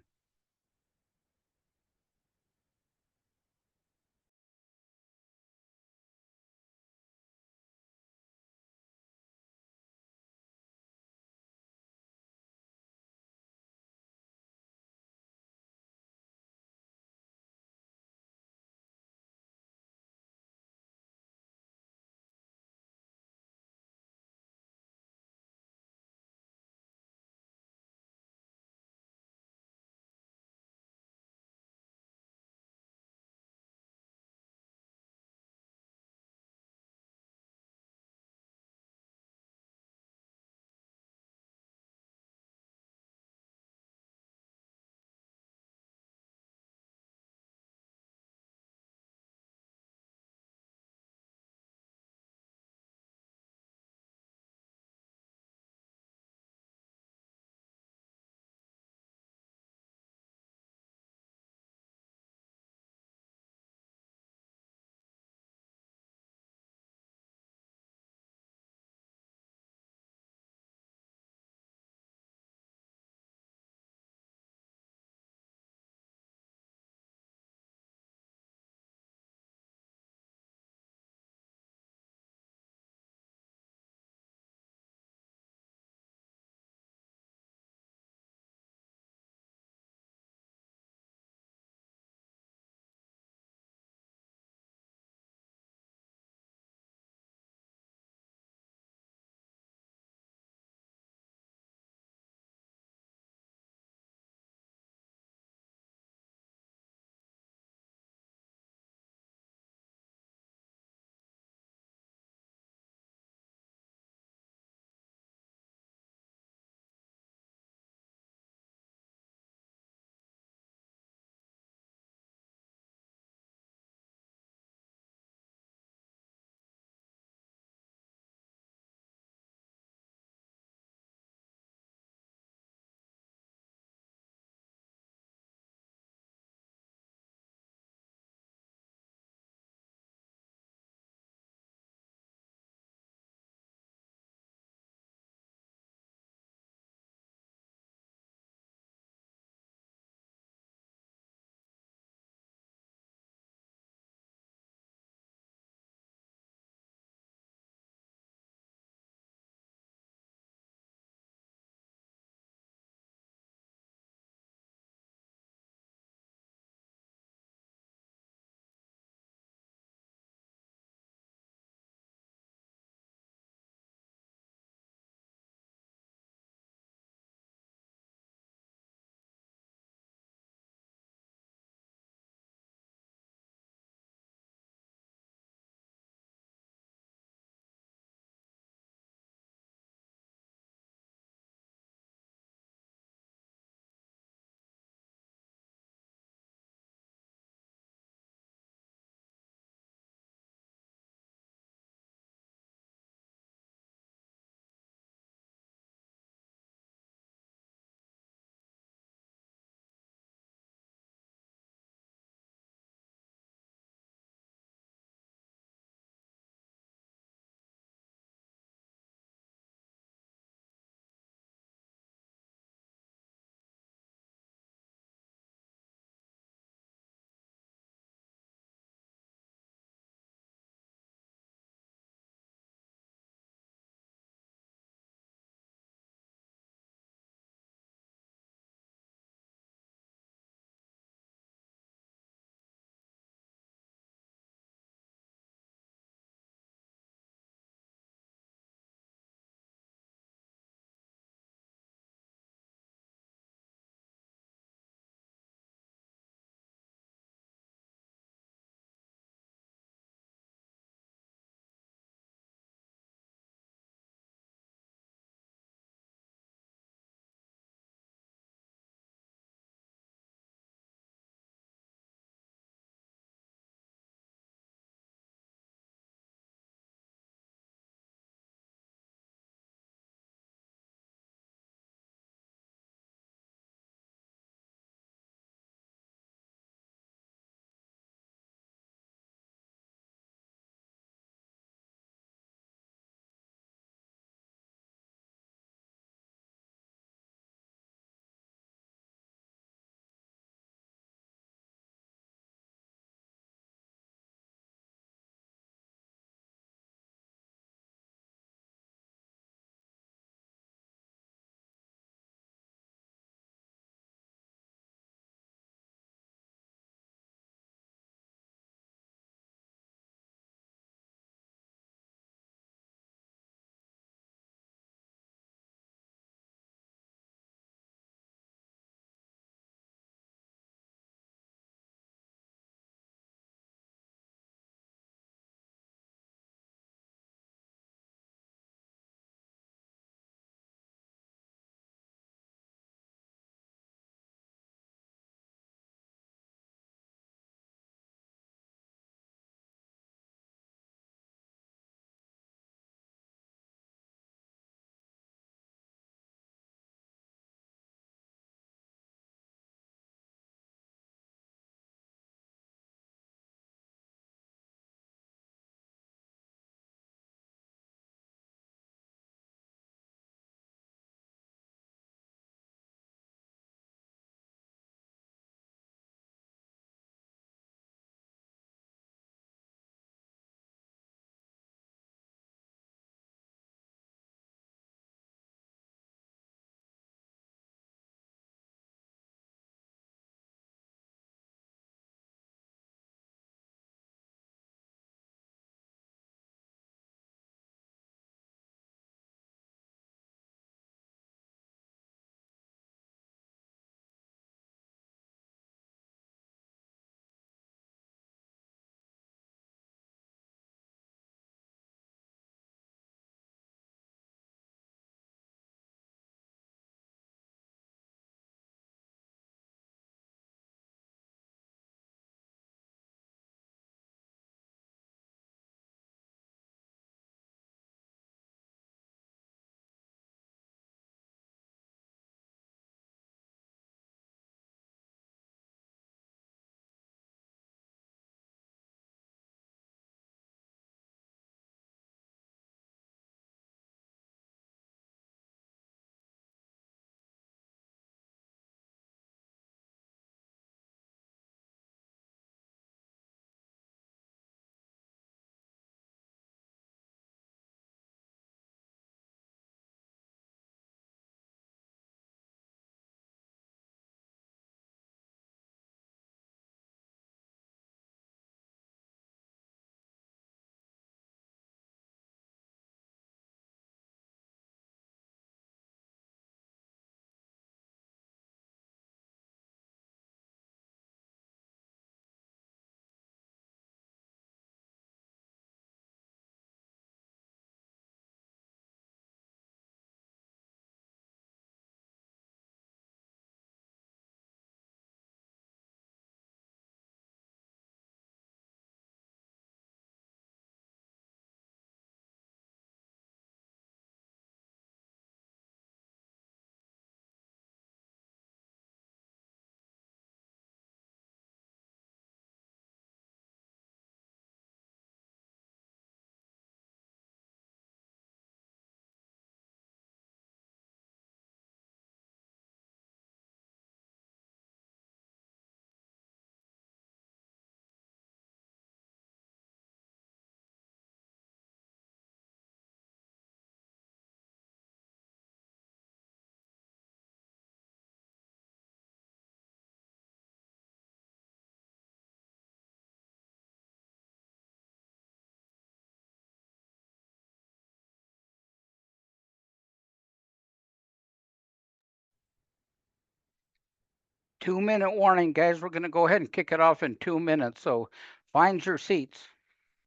2-minute warning, guys. We're going to go ahead and kick it off in 2 minutes. So find your seats.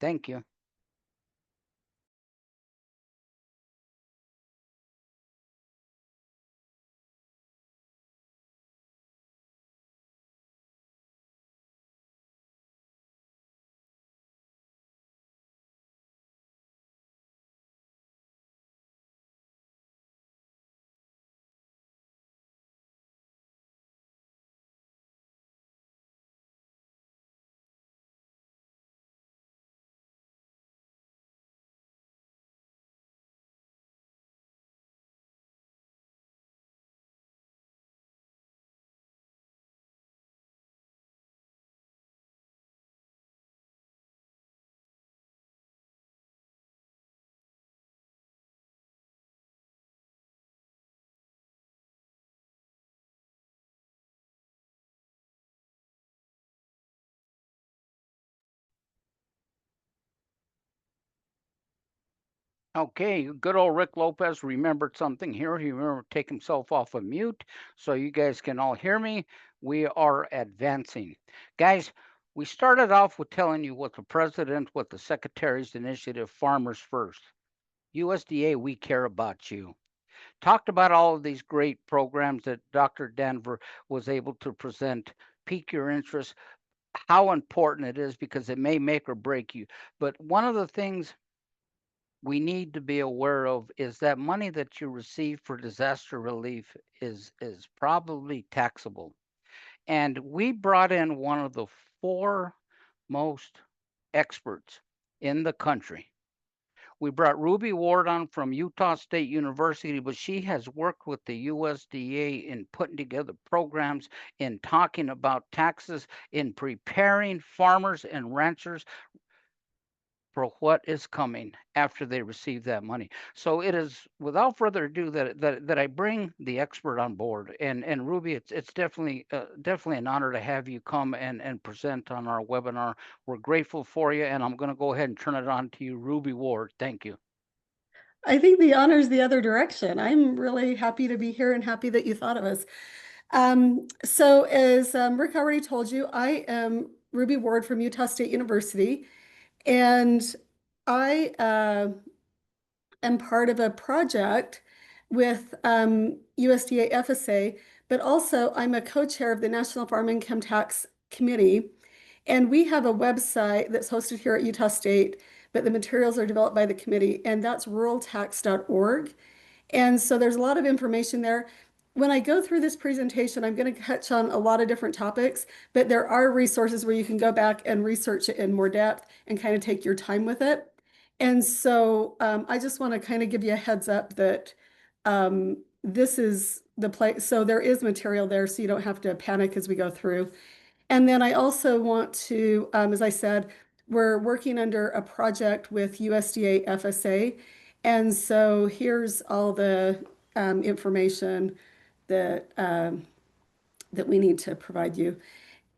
Thank you. Okay, good old Rick Lopez remembered something here. He remembered to take himself off of mute so you guys can all hear me. We are advancing. Guys, we started off with telling you what the president, what the secretary's initiative, Farmers First. USDA, we care about you. Talked about all of these great programs that Dr. Denver was able to present, pique your interest, how important it is because it may make or break you. But one of the things we need to be aware of is that money that you receive for disaster relief is probably taxable. And we brought in one of the four most experts in the country. We brought Ruby Ward on from Utah State University, but she has worked with the USDA in putting together programs, in talking about taxes, in preparing farmers and ranchers for what is coming after they receive that money. So it is without further ado that I bring the expert on board. And Ruby, it's definitely an honor to have you come and present on our webinar. We're grateful for you, and I'm going to go ahead and turn it on to you, Ruby Ward. Thank you. I think the honor is the other direction. I'm really happy to be here and happy that you thought of us. So as Rick already told you, I am Ruby Ward from Utah State University, and I am part of a project with USDA FSA, but also I'm a co-chair of the National Farm Income Tax Committee. And we have a website that's hosted here at Utah State, but the materials are developed by the committee, and that's ruraltax.org. And so there's a lot of information there. When I go through this presentation, I'm going to touch on a lot of different topics, but there are resources where you can go back and research it in more depth and kind of take your time with it. And so I just want to kind of give you a heads up that this is the place. So there is material there, so you don't have to panic as we go through. And then I also want to, as I said, we're working under a project with USDA FSA. And so here's all the information that, that we need to provide you.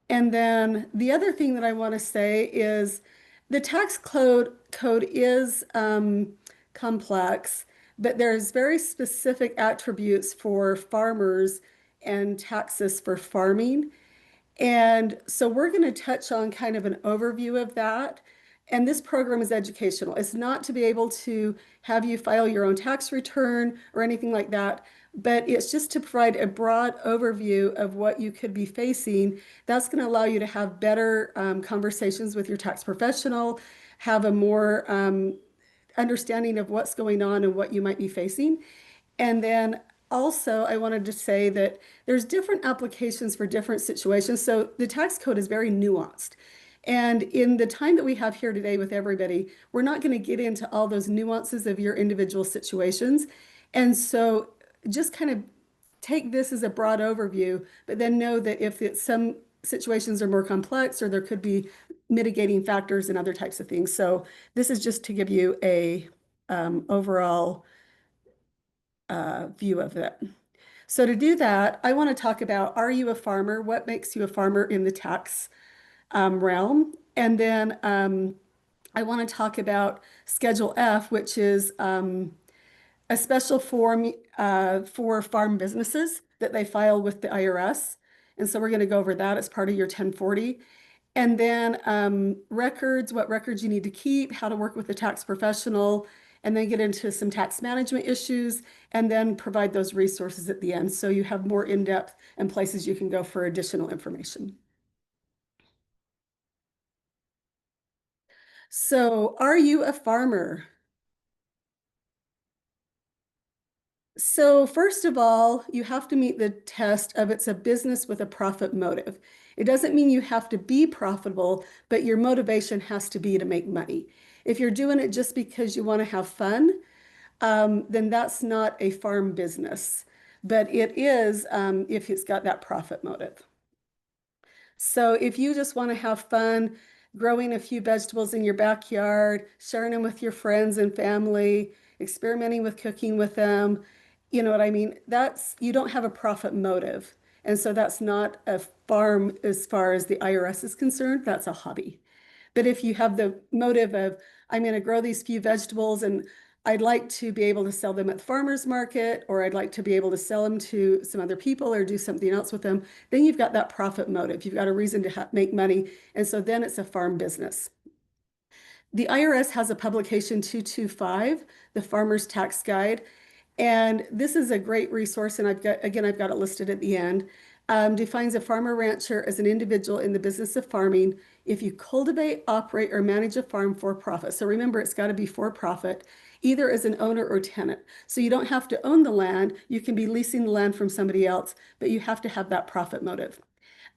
And then the other thing that I want to say is the tax code is complex, but there's very specific attributes for farmers and taxes for farming. And so we're going to touch on kind of an overview of that. And this program is educational. It's not to be able to have you file your own tax return or anything like that, but it's just to provide a broad overview of what you could be facing. That's going to allow you to have better conversations with your tax professional, have a more understanding of what's going on and what you might be facing. And then also, I wanted to say that there's different applications for different situations. So the tax code is very nuanced. And in the time that we have here today with everybody, we're not going to get into all those nuances of your individual situations. And so just kind of take this as a broad overview, but then know that if it's some situations are more complex or there could be mitigating factors and other types of things. So this is just to give you a overall view of it. So to do that, I want to talk about, are you a farmer? What makes you a farmer in the tax realm? And then I want to talk about Schedule F, which is a special form for farm businesses that they file with the IRS. And so we're going to go over that as part of your 1040. And then records, what records you need to keep, how to work with a tax professional, and then get into some tax management issues, and then provide those resources at the end. So you have more in-depth and places you can go for additional information. So are you a farmer? So first of all, you have to meet the test of it's a business with a profit motive. It doesn't mean you have to be profitable, but your motivation has to be to make money. If you're doing it just because you want to have fun, then that's not a farm business. But it is if it's got that profit motive. So if you just want to have fun growing a few vegetables in your backyard, sharing them with your friends and family, experimenting with cooking with them, you know what I mean? That's, you don't have a profit motive. And so that's not a farm as far as the IRS is concerned. That's a hobby. But if you have the motive of, I'm going to grow these few vegetables and I'd like to be able to sell them at the farmer's market, or I'd like to be able to sell them to some other people or do something else with them, then you've got that profit motive. You've got a reason to make money. And so then it's a farm business. The IRS has a publication 225, the Farmer's Tax Guide. And this is a great resource, and I've got it listed at the end. Defines a farmer rancher as an individual in the business of farming if you cultivate, operate, or manage a farm for profit. So remember, it's got to be for profit, either as an owner or tenant. So you don't have to own the land. You can be leasing the land from somebody else, but you have to have that profit motive.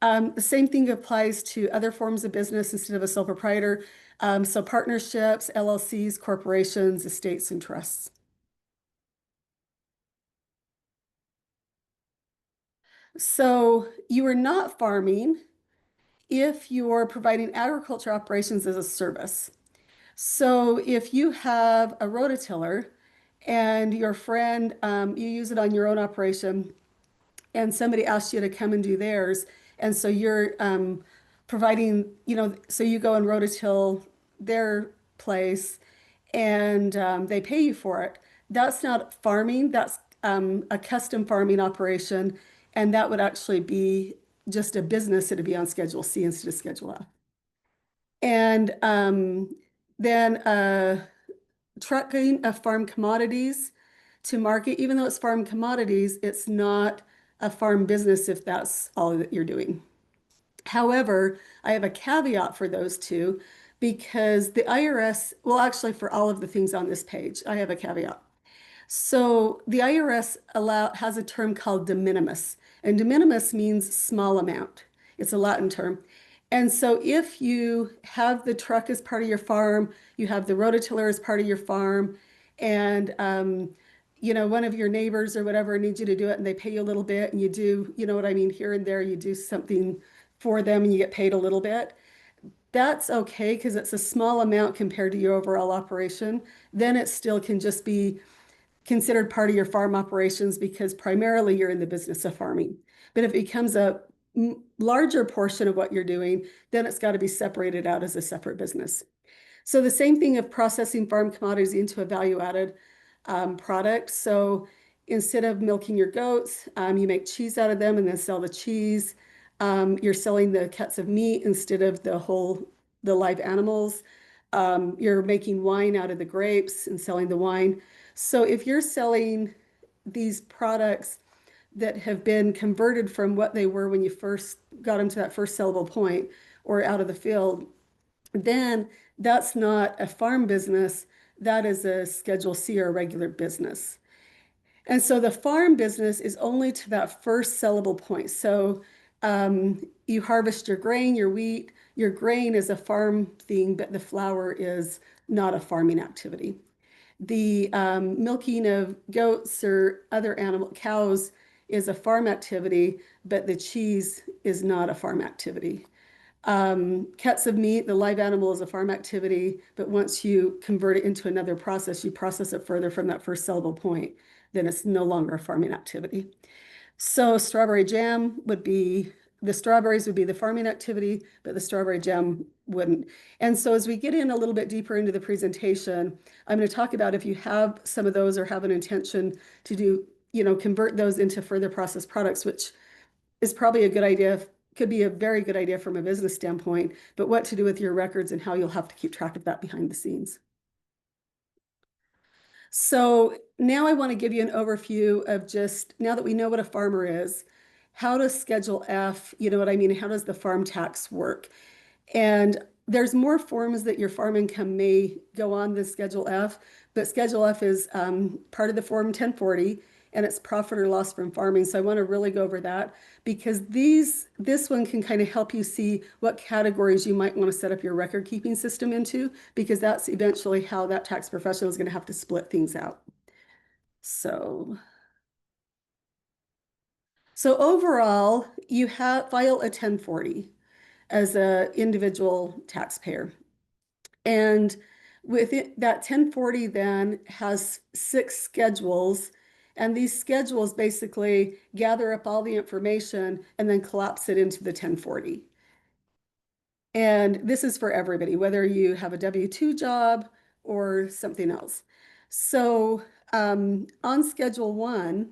The same thing applies to other forms of business instead of a sole proprietor. So partnerships, LLCs, corporations, estates, and trusts. So you are not farming if you're providing agriculture operations as a service. So if you have a rototiller and your friend, you use it on your own operation, and somebody asks you to come and do theirs, and so you're providing, so you go and rototill their place, and they pay you for it. That's not farming. That's a custom farming operation, and that would actually be just a business. It'd be on Schedule C instead of Schedule F. And then trucking of farm commodities to market, even though it's farm commodities, it's not a farm business if that's all that you're doing. However, I have a caveat for those two because the IRS, well, actually for all of the things on this page, I have a caveat. So the IRS has a term called de minimis, and de minimis means small amount. It's a Latin term. And so if you have the truck as part of your farm, you have the rototiller as part of your farm, and one of your neighbors or whatever needs you to do it, and they pay you a little bit, and you do, you know what I mean, here and there, you do something for them and you get paid a little bit. That's okay because it's a small amount compared to your overall operation. Then it still can just be considered part of your farm operations because primarily you're in the business of farming. But if it becomes a larger portion of what you're doing, then it's got to be separated out as a separate business. So the same thing of processing farm commodities into a value-added product. So instead of milking your goats, you make cheese out of them and then sell the cheese. You're selling the cuts of meat instead of the live animals. You're making wine out of the grapes and selling the wine. So if you're selling these products that have been converted from what they were when you first got them to that first sellable point or out of the field, then that's not a farm business. That is a Schedule C or a regular business. And so the farm business is only to that first sellable point. So you harvest your grain, your wheat. Your grain is a farm thing, but the flour is not a farming activity. The milking of goats or other cows is a farm activity, but the cheese is not a farm activity. Cuts of meat, the live animal is a farm activity, but once you convert it into another process, you process it further from that first sellable point, then it's no longer a farming activity. So strawberry jam would be, the strawberries would be the farming activity, but the strawberry jam wouldn't. And so as we get in a little bit deeper into the presentation, I'm going to talk about if you have some of those or have an intention to do, convert those into further processed products, which is probably a good idea, could be a very good idea from a business standpoint, but what to do with your records and how you'll have to keep track of that behind the scenes. So now I want to give you an overview of just, now that we know what a farmer is, how does Schedule F, you know what I mean? How does the farm tax work? And there's more forms that your farm income may go on the Schedule F, but Schedule F is part of the Form 1040, and it's profit or loss from farming. So I want to really go over that because this one can kind of help you see what categories you might want to set up your record keeping system into, because that's eventually how that tax professional is going to have to split things out. So overall, you file a 1040 as an individual taxpayer. And with it, that 1040 then has 6 schedules. And these schedules basically gather up all the information and then collapse it into the 1040. And this is for everybody, whether you have a W-2 job or something else. So on Schedule 1,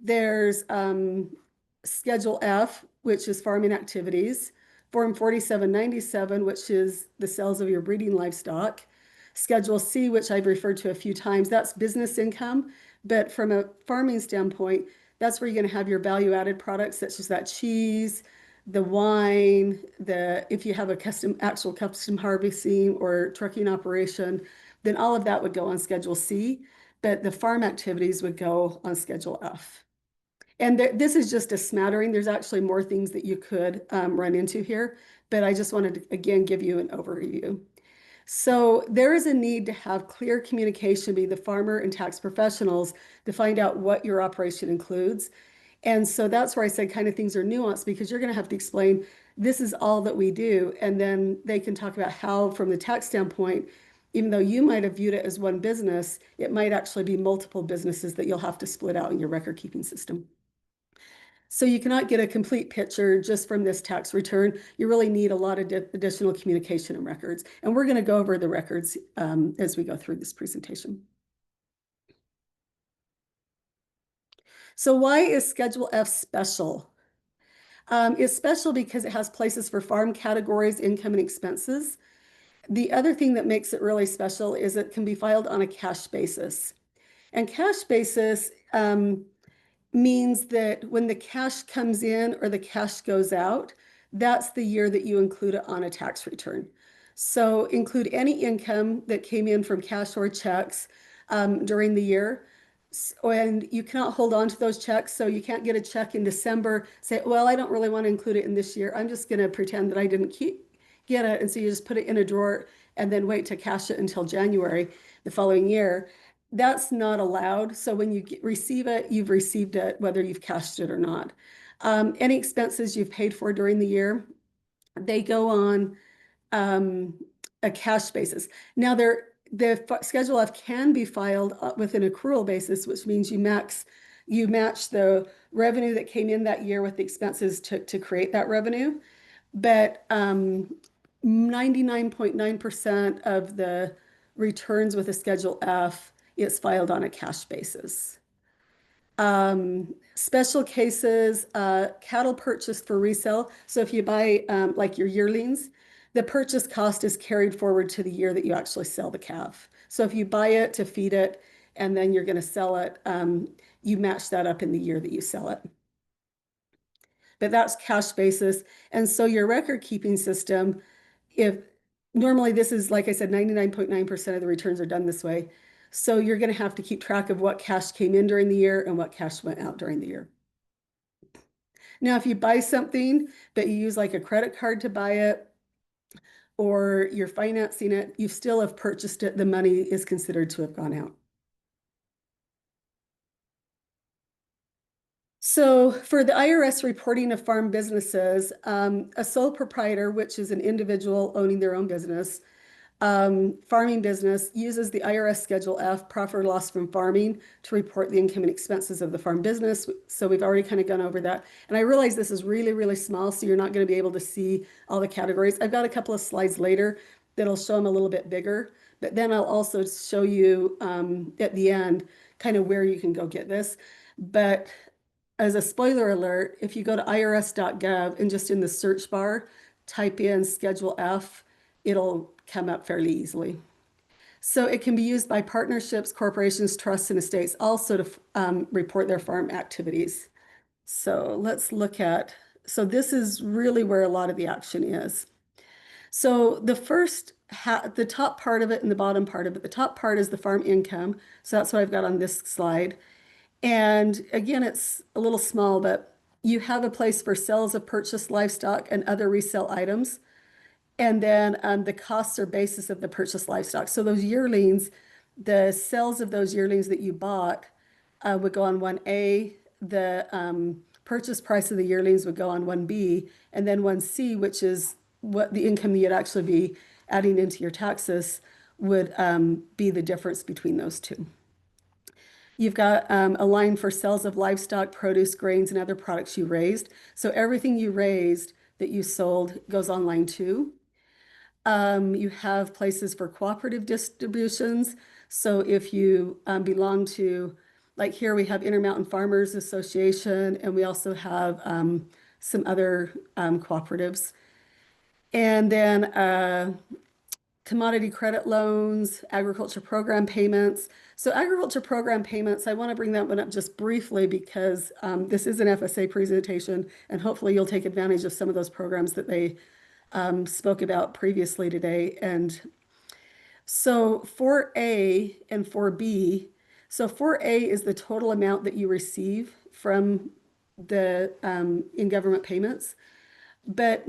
there's Schedule F, which is farming activities, Form 4797, which is the sales of your breeding livestock, Schedule C, which I've referred to a few times, that's business income. But from a farming standpoint, that's where you're going to have your value-added products, such as that cheese, the wine, if you have a actual custom harvesting or trucking operation, then all of that would go on Schedule C, but the farm activities would go on Schedule F. And this is just a smattering. There's actually more things that you could run into here, but I just wanted to, again, give you an overview. So there is a need to have clear communication between the farmer and tax professionals to find out what your operation includes. And so that's where I said kind of things are nuanced, because you're going to have to explain this is all that we do. And then they can talk about how, from the tax standpoint, even though you might have viewed it as one business, it might actually be multiple businesses that you'll have to split out in your record keeping system. So you cannot get a complete picture just from this tax return. You really need a lot of additional communication and records. And we're going to go over the records as we go through this presentation. So why is Schedule F special? It's special because it has places for farm categories, income, and expenses. The other thing that makes it really special is it can be filed on a cash basis. And cash basis means that when the cash comes in or the cash goes out, that's the year that you include it on a tax return. So include any income that came in from cash or checks during the year. And you cannot hold on to those checks. So you can't get a check in December, say, well, I don't really want to include it in this year. I'm just going to pretend that I didn't get it. And so you just put it in a drawer and then wait to cash it until January the following year. That's not allowed. So when you receive it, you've received it, whether you've cashed it or not. Any expenses you've paid for during the year, they go on a cash basis. Now, the Schedule F can be filed with an accrual basis, which means you match the revenue that came in that year with the expenses to create that revenue. But 99.9% of the returns with a Schedule F is filed on a cash basis. Special cases, cattle purchased for resale. So if you buy like your yearlings, the purchase cost is carried forward to the year that you actually sell the calf. So if you buy it to feed it and then you're going to sell it, you match that up in the year that you sell it. But that's cash basis. And so your record keeping system, if normally this is, like I said, 99.9% of the returns are done this way. So you're going to have to keep track of what cash came in during the year and what cash went out during the year. Now, if you buy something that you use like a credit card to buy it, or you're financing it, you still have purchased it, the money is considered to have gone out. So for the IRS reporting of farm businesses, a sole proprietor, which is an individual owning their own business, farming business, uses the IRS Schedule F, profit or loss from farming, to report the income and expenses of the farm business. So we've already kind of gone over that. And I realize this is really, really small, so you're not going to be able to see all the categories. I've got a couple of slides later that'll show them a little bit bigger, but then I'll also show you at the end kind of where you can go get this. But as a spoiler alert, if you go to irs.gov and just in the search bar, type in Schedule F, it'll come up fairly easily. So it can be used by partnerships, corporations, trusts, and estates also to report their farm activities. So let's look at, so this is really where a lot of the action is. So the top part of it and the bottom part of it, the top part is the farm income. So that's what I've got on this slide. And again, it's a little small, but you have a place for sales of purchased livestock and other resale items. And then the costs or basis of the purchased livestock. So those yearlings, the sales of those yearlings that you bought would go on 1A. The purchase price of the yearlings would go on 1B. And then 1C, which is what the income you'd actually be adding into your taxes, would be the difference between those two. You've got a line for sales of livestock, produce, grains, and other products you raised. So everything you raised that you sold goes on line 2. You have places for cooperative distributions. So if you belong to, like here we have Intermountain Farmers Association, and we also have some other cooperatives. And then commodity credit loans, agriculture program payments. So agriculture program payments, I want to bring that one up just briefly because this is an FSA presentation, and hopefully you'll take advantage of some of those programs that they spoke about previously today. And so 4A and 4B, so 4A is the total amount that you receive from the in government payments, but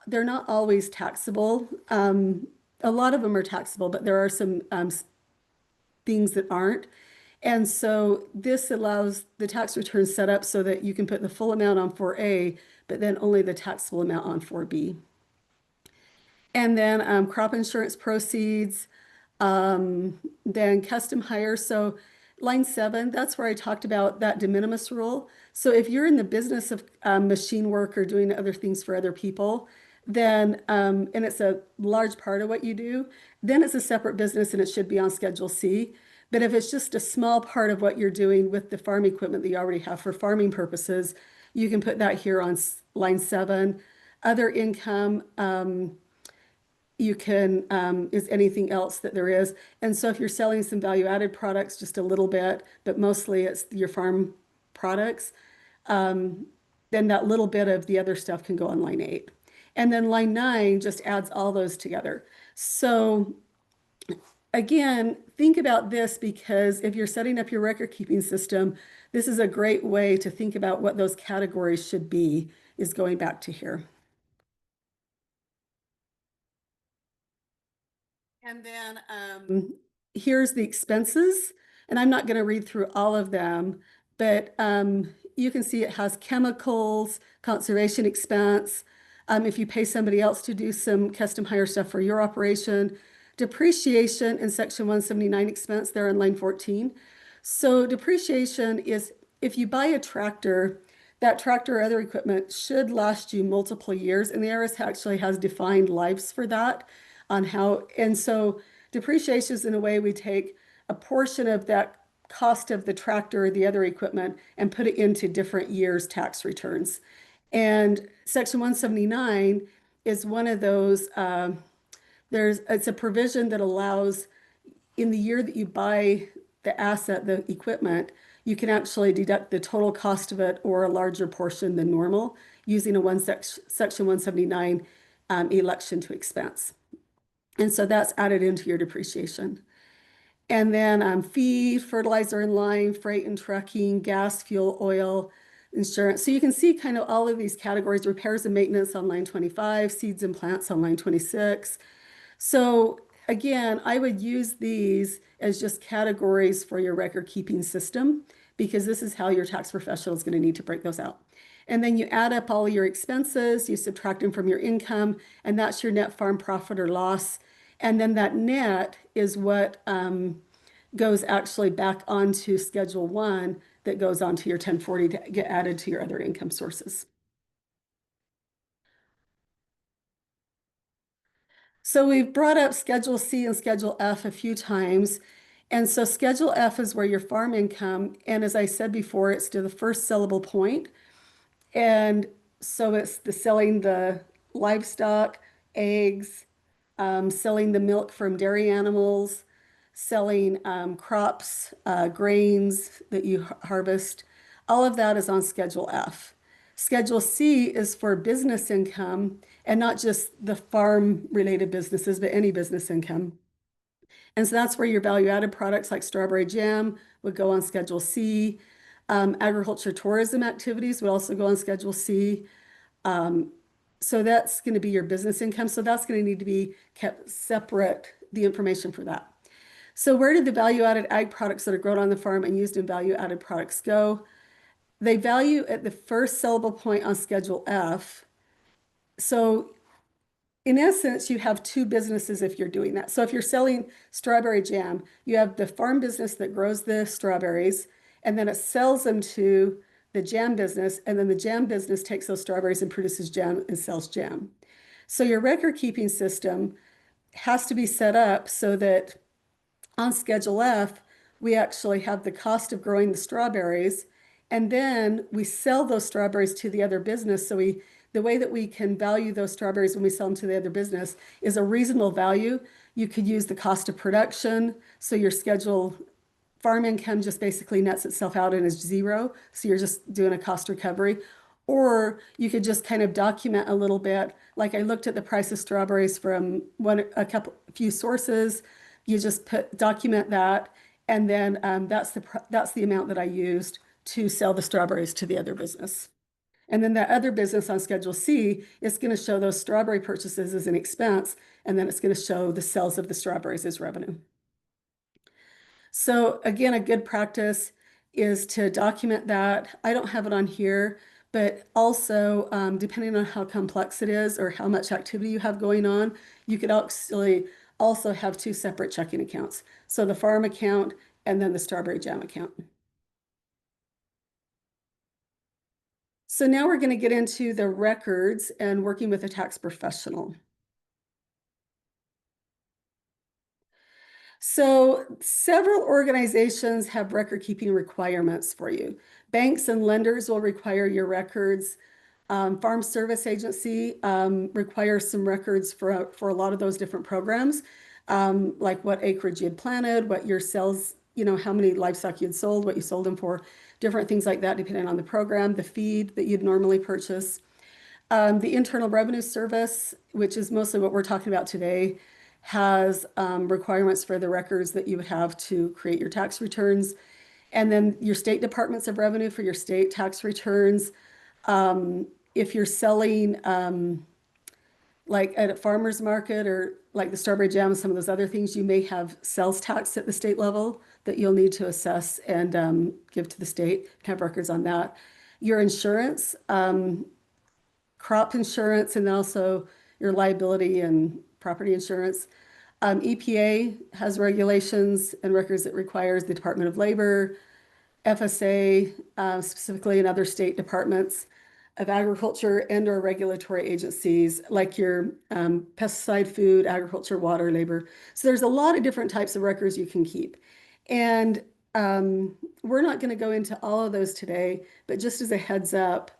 they're not always taxable. A lot of them are taxable, but there are some things that aren't. And so this allows the tax return set up so that you can put the full amount on 4A, but then only the taxable amount on 4B. And then crop insurance proceeds, then custom hire. So line 7, that's where I talked about that de minimis rule. So if you're in the business of machine work or doing other things for other people, then, and it's a large part of what you do, then it's a separate business and it should be on Schedule C. But if it's just a small part of what you're doing with the farm equipment that you already have for farming purposes, you can put that here on line 7. Other income, you can, is anything else that there is. And so if you're selling some value-added products, just a little bit, but mostly it's your farm products, then that little bit of the other stuff can go on line 8. And then line 9 just adds all those together. So again, think about this because if you're setting up your record keeping system, this is a great way to think about what those categories should be, is going back to here. And then here's the expenses, and I'm not going to read through all of them, but you can see it has chemicals, conservation expense. If you pay somebody else to do some custom hire stuff for your operation, depreciation and Section 179 expense there in line 14. So depreciation is if you buy a tractor, that tractor or other equipment should last you multiple years, and the IRS actually has defined lives for that on how, and so depreciation is in a way we take a portion of that cost of the tractor or the other equipment and put it into different years' tax returns. And Section 179 is one of those, it's a provision that allows in the year that you buy the asset, the equipment, you can actually deduct the total cost of it or a larger portion than normal using a Section 179 election to expense. And so that's added into your depreciation. And then feed, fertilizer and lime, freight and trucking, gas, fuel, oil, insurance. So you can see kind of all of these categories, repairs and maintenance on line 25, seeds and plants on line 26. So again, I would use these as just categories for your record keeping system because this is how your tax professional is going to need to break those out. And then you add up all your expenses, you subtract them from your income, and that's your net farm profit or loss. And then that net is what goes actually back onto Schedule 1 that goes onto your 1040 to get added to your other income sources. So we've brought up Schedule C and Schedule F a few times. And so Schedule F is where your farm income, and as I said before, it's to the first sellable point. And so it's the selling the livestock, eggs, selling the milk from dairy animals, selling crops, grains that you harvest. All of that is on Schedule F. Schedule C is for business income and not just the farm related businesses, but any business income. And so that's where your value added products like strawberry jam would go on Schedule C. Agriculture tourism activities would also go on Schedule C. So that's going to be your business income. So that's going to need to be kept separate, the information for that. So where did the value added ag products that are grown on the farm and used in value added products go? They value at the first sellable point on Schedule F. So in essence, you have two businesses if you're doing that. So if you're selling strawberry jam, you have the farm business that grows the strawberries, and then it sells them to the jam business, and then the jam business takes those strawberries and produces jam and sells jam. So your record keeping system has to be set up so that on Schedule F, we actually have the cost of growing the strawberries, and then we sell those strawberries to the other business. So the way that we can value those strawberries when we sell them to the other business is a reasonable value. You could use the cost of production. So your schedule farm income just basically nets itself out and is zero. So you're just doing a cost recovery. Or you could just kind of document a little bit. Like I looked at the price of strawberries from a few sources. You just document that, and then that's the amount that I used to sell the strawberries to the other business. And then that other business on Schedule C is going to show those strawberry purchases as an expense, and then it's going to show the sales of the strawberries as revenue. So again, a good practice is to document that. I don't have it on here, but also depending on how complex it is or how much activity you have going on, you could actually also have two separate checking accounts. So the farm account and then the strawberry jam account. So now we're going to get into the records and working with a tax professional. So several organizations have record keeping requirements for you. Banks and lenders will require your records. Farm Service Agency requires some records for a lot of those different programs, like what acreage you had planted, what your sales, how many livestock you'd sold, what you sold them for, different things like that, depending on the program, the feed that you'd normally purchase. The Internal Revenue Service, which is mostly what we're talking about today, has requirements for the records that you would have to create your tax returns. And then your state departments of revenue for your state tax returns. If you're selling like at a farmer's market or like the strawberry jam and some of those other things, you may have sales tax at the state level that you'll need to assess and give to the state, have records on that. Your insurance, crop insurance, and also your liability and property insurance. EPA has regulations and records that requires the Department of Labor, FSA, specifically in other state departments of agriculture and or regulatory agencies like your pesticide, food, agriculture, water, labor. So there's a lot of different types of records you can keep. And we're not going to go into all of those today, but just as a heads up,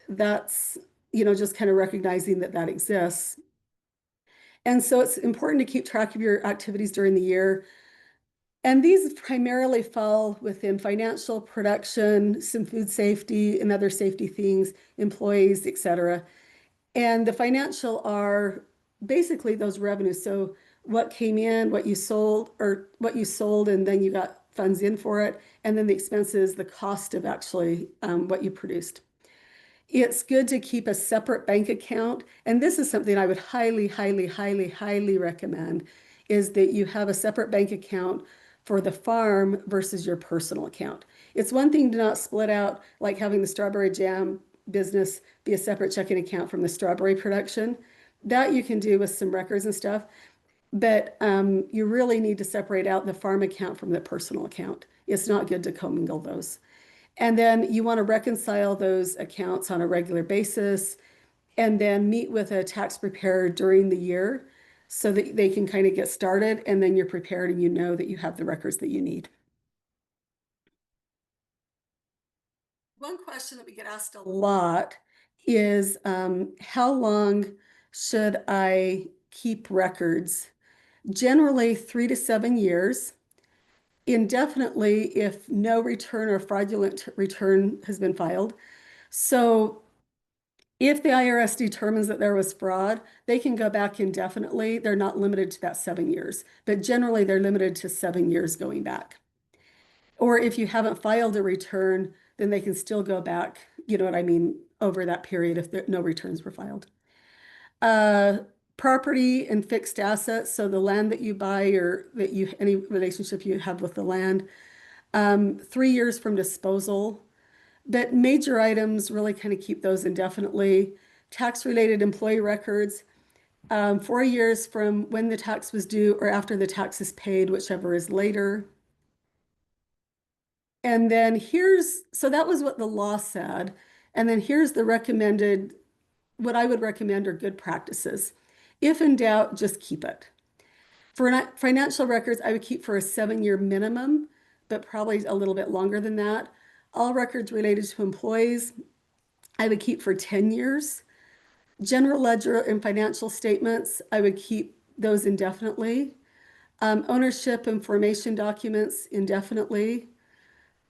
that's, just kind of recognizing that that exists. And so it's important to keep track of your activities during the year. And these primarily fall within financial, production, some food safety and other safety things, employees, et cetera. And the financial are basically those revenues. So what came in, what you sold, and then you got funds in for it. And then the expenses, the cost of actually what you produced. It's good to keep a separate bank account. And this is something I would highly, highly, highly, highly recommend, is that you have a separate bank account for the farm versus your personal account. It's one thing to not split out, like having the strawberry jam business be a separate checking account from the strawberry production. That you can do with some records and stuff. But you really need to separate out the farm account from the personal account. It's not good to commingle those. And then you want to reconcile those accounts on a regular basis and then meet with a tax preparer during the year so that they can kind of get started, and then you're prepared and you know that you have the records that you need. One question that we get asked a lot is how long should I keep records? Generally 3 to 7 years. Indefinitely if no return or fraudulent return has been filed. So if the IRS determines that there was fraud, they can go back indefinitely. They're not limited to that 7 years, but generally they're limited to 7 years going back. Or if you haven't filed a return, then they can still go back, you know what I mean, over that period if no returns were filed. Property and fixed assets, so the land that you buy or that you any relationship you have with the land, 3 years from disposal. But major items really kind of keep those indefinitely. Tax-related employee records, 4 years from when the tax was due or after the tax is paid, whichever is later. And then so that was what the law said. And then here's the recommended, what I would recommend are good practices. If in doubt, just keep it. For financial records, I would keep for a 7-year minimum, but probably a little bit longer than that. All records related to employees, I would keep for 10 years. General ledger and financial statements, I would keep those indefinitely. Ownership and formation documents indefinitely.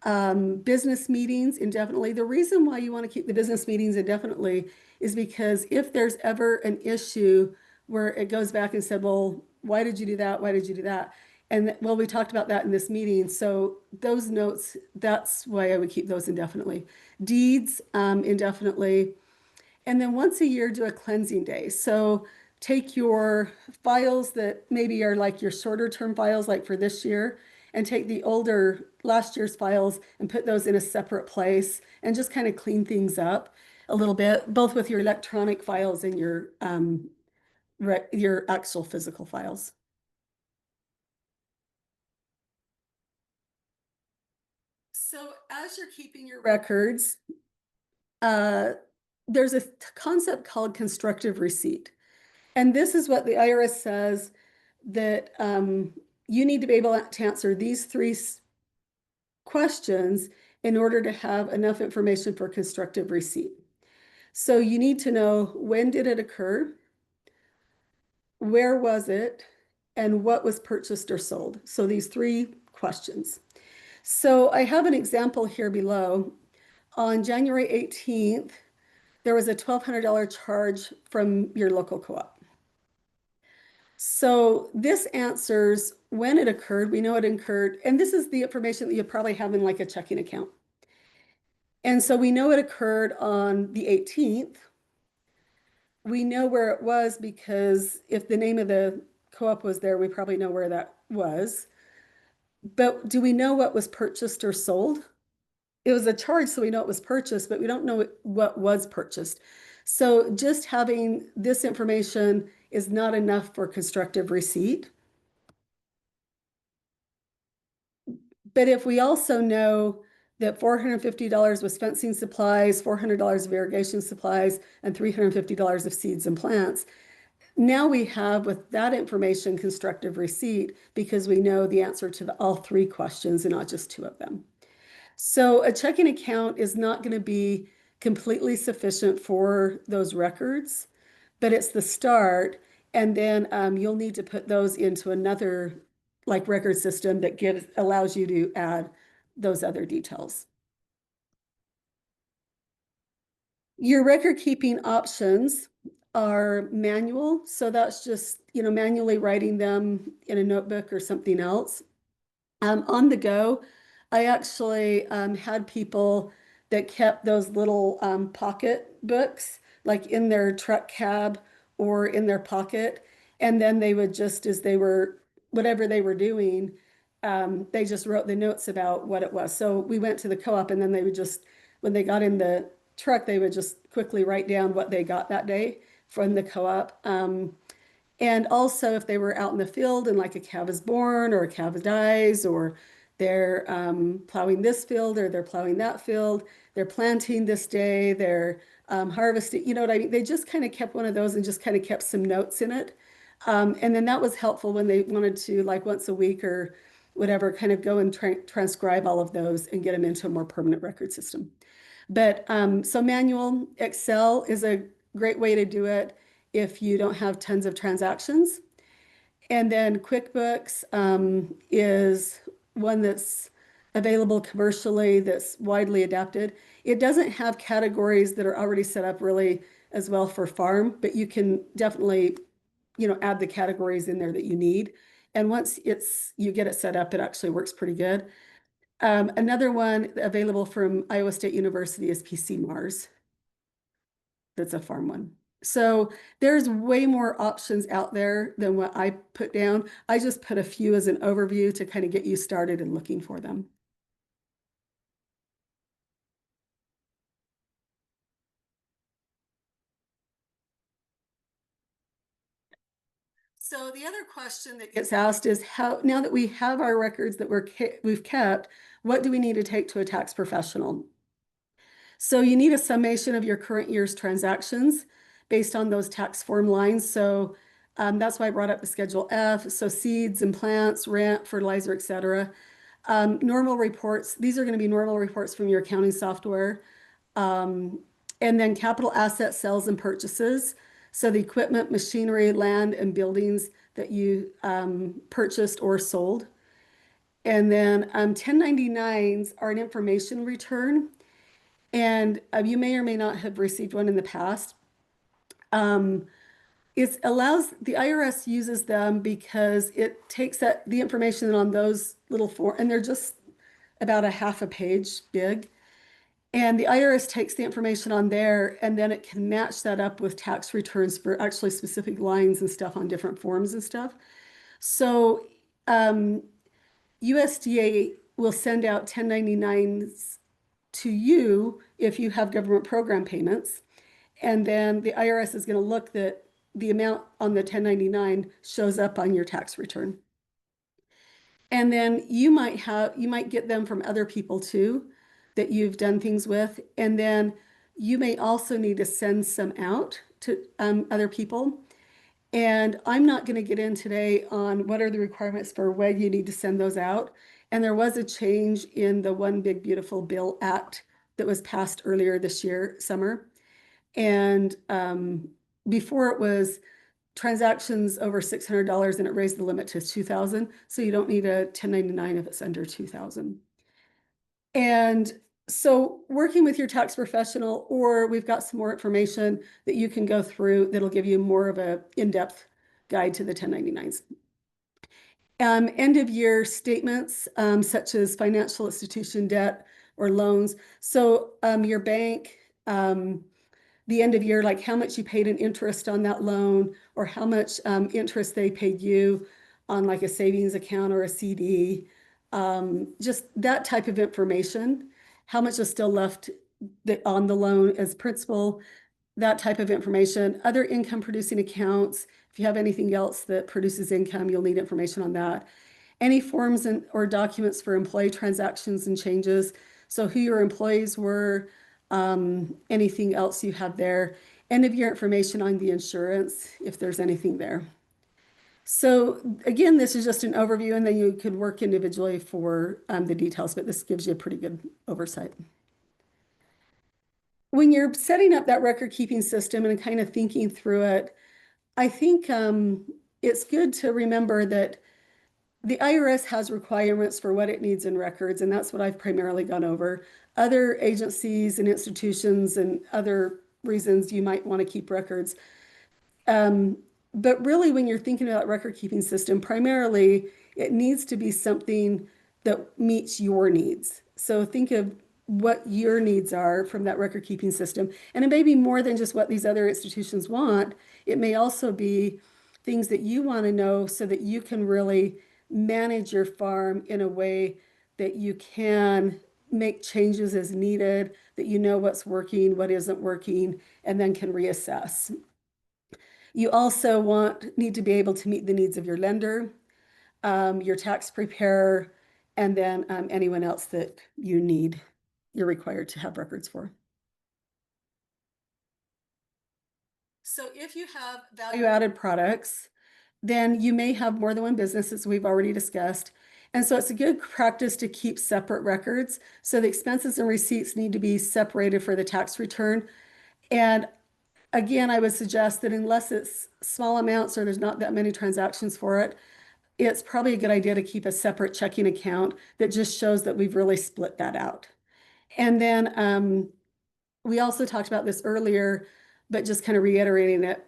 Business meetings indefinitely. The reason why you want to keep the business meetings indefinitely is because if there's ever an issue where it goes back and said, well, why did you do that? Why did you do that? And well, we talked about that in this meeting. So those notes, that's why I would keep those indefinitely. Deeds, indefinitely. And then once a year, do a cleansing day. So take your files that maybe are like your shorter term files, like for this year, and take the older last year's files and put those in a separate place and just kind of clean things up a little bit, both with your electronic files and your actual physical files. So as you're keeping your records, there's a concept called constructive receipt. And this is what the IRS says that you need to be able to answer these 3 questions in order to have enough information for constructive receipt. So you need to know, when did it occur? Where was it? And what was purchased or sold? So these 3 questions. So I have an example here below. On January 18th, there was a $1,200 charge from your local co-op. So this answers when it occurred. We know it occurred, and this is the information that you probably have in like a checking account. And so we know it occurred on the 18th. We know where it was because if the name of the co-op was there, we probably know where that was. But do we know what was purchased or sold? It was a charge, so we know it was purchased, but we don't know what was purchased. So just having this information is not enough for constructive receipt. But if we also know that $450 was fencing supplies, $400 of irrigation supplies, and $350 of seeds and plants, now we have, with that information, constructive receipt because we know the answer to all 3 questions and not just 2 of them. So a checking account is not going to be completely sufficient for those records, but it's the start. And then you'll need to put those into another like record system that allows you to add those other details. Your record keeping options are manual. So that's just, manually writing them in a notebook or something else. On the go, I actually had people that kept those little pocket books like in their truck cab or in their pocket. And then they would just, as they were, whatever they were doing, they just wrote the notes about what it was. So we went to the co-op and then they would just, when they got in the truck, they would just quickly write down what they got that day from the co-op. And also if they were out in the field and like a calf is born or a calf dies, or they're plowing this field or they're plowing that field, they're planting this day, they're harvesting, you know what I mean? They just kind of kept one of those and just kind of kept some notes in it. And then that was helpful when they wanted to, like once a week or whatever, kind of go and transcribe all of those and get them into a more permanent record system. But so manual Excel is a great way to do it if you don't have tons of transactions. And then QuickBooks is one that's available commercially, that's widely adapted. It doesn't have categories that are already set up really as well for farm, but you can definitely, add the categories in there that you need. And once you get it set up, it actually works pretty good. Another one available from Iowa State University is PC Mars. That's a farm one. So there's way more options out there than what I put down. I just put a few as an overview to kind of get you started in looking for them. So the other question that gets asked is how, now that we have our records that we've kept, what do we need to take to a tax professional? So you need a summation of your current year's transactions based on those tax form lines. So that's why I brought up the Schedule F. So seeds and plants, rent, fertilizer, etc. Normal reports, these are going to be normal reports from your accounting software. And then capital asset sales and purchases. So the equipment, machinery, land, and buildings that you purchased or sold. And then 1099s are an information return. And you may or may not have received one in the past. It allows, the IRS uses them because it takes the information on those little form, and they're just about a half a page big. And the IRS takes the information on there, and then it can match that up with tax returns for actually specific lines and stuff on different forms and stuff. So USDA will send out 1099s to you if you have government program payments. And then the IRS is going to look that the amount on the 1099 shows up on your tax return. And then you might get them from other people too that you've done things with. And then you may also need to send some out to other people. And I'm not going to get in today on what are the requirements for when you need to send those out. And there was a change in the One Big Beautiful Bill Act that was passed earlier this year, summer. And before it was transactions over $600 and it raised the limit to 2,000. So you don't need a 1099 if it's under 2,000. And so working with your tax professional, or we've got some more information that you can go through that'll give you more of a in-depth guide to the 1099s. End of year statements, such as financial institution debt or loans. So your bank, the end of year, like how much you paid in interest on that loan, or how much interest they paid you on like a savings account or a CD. Just that type of information, how much is still left on the loan as principal, that type of information. Other income producing accounts, if you have anything else that produces income, you'll need information on that. Any forms or documents for employee transactions and changes. So who your employees were, anything else you have there. End of year information on the insurance, if there's anything there. So again, this is just an overview, and then you could work individually for the details, but this gives you a pretty good oversight. When you're setting up that record keeping system and kind of thinking through it, I think it's good to remember that the IRS has requirements for what it needs in records, and that's what I've primarily gone over. Other agencies and institutions and other reasons you might want to keep records. But really, when you're thinking about record keeping system, primarily it needs to be something that meets your needs. So think of what your needs are from that record keeping system. And it may be more than just what these other institutions want. It may also be things that you want to know so that you can really manage your farm in a way that you can make changes as needed, that you know what's working, what isn't working, and then can reassess. You also need to be able to meet the needs of your lender, your tax preparer, and then anyone else that you're required to have records for. So if you have value-added products, then you may have more than one business, as we've already discussed. And so it's a good practice to keep separate records. So the expenses and receipts need to be separated for the tax return. And again, I would suggest that unless it's small amounts or there's not that many transactions for it, it's probably a good idea to keep a separate checking account that just shows that we've really split that out. And then we also talked about this earlier, but just kind of reiterating it.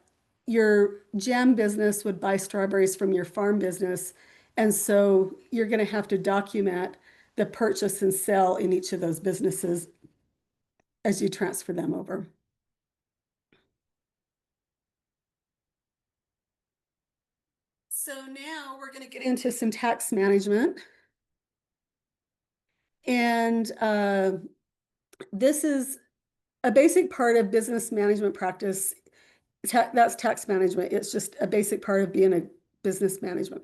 Your jam business would buy strawberries from your farm business. And so you're going to have to document the purchase and sell in each of those businesses as you transfer them over. So now we're going to get into some tax management. And this is a basic part of business management practice. That's tax management. It's just a basic part of being a business management.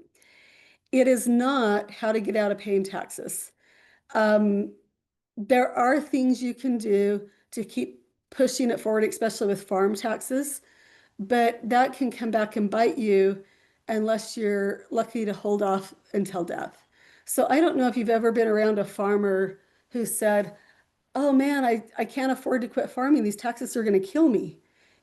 It is not how to get out of paying taxes. There are things you can do to keep pushing it forward, especially with farm taxes, but that can come back and bite you unless you're lucky to hold off until death. So I don't know if you've ever been around a farmer who said, oh man, I can't afford to quit farming. These taxes are going to kill me.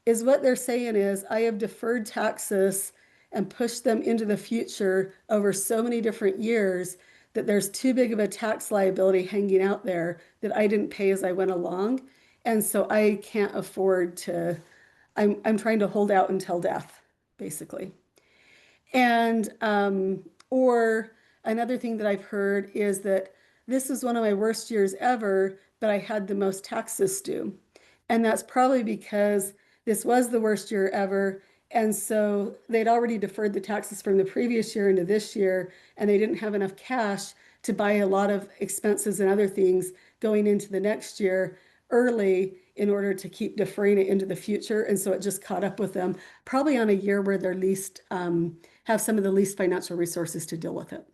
Is what they're saying is, I have deferred taxes and pushed them into the future over so many different years that there's too big of a tax liability hanging out there that I didn't pay as I went along. And so I can't afford to, I'm trying to hold out until death, basically. And or another thing that I've heard is that this was one of my worst years ever, but I had the most taxes due. And that's probably because this was the worst year ever. And so they'd already deferred the taxes from the previous year into this year, and they didn't have enough cash to buy a lot of expenses and other things going into the next year early in order to keep deferring it into the future. And so it just caught up with them, probably on a year where they're least have some of the least financial resources to deal with it.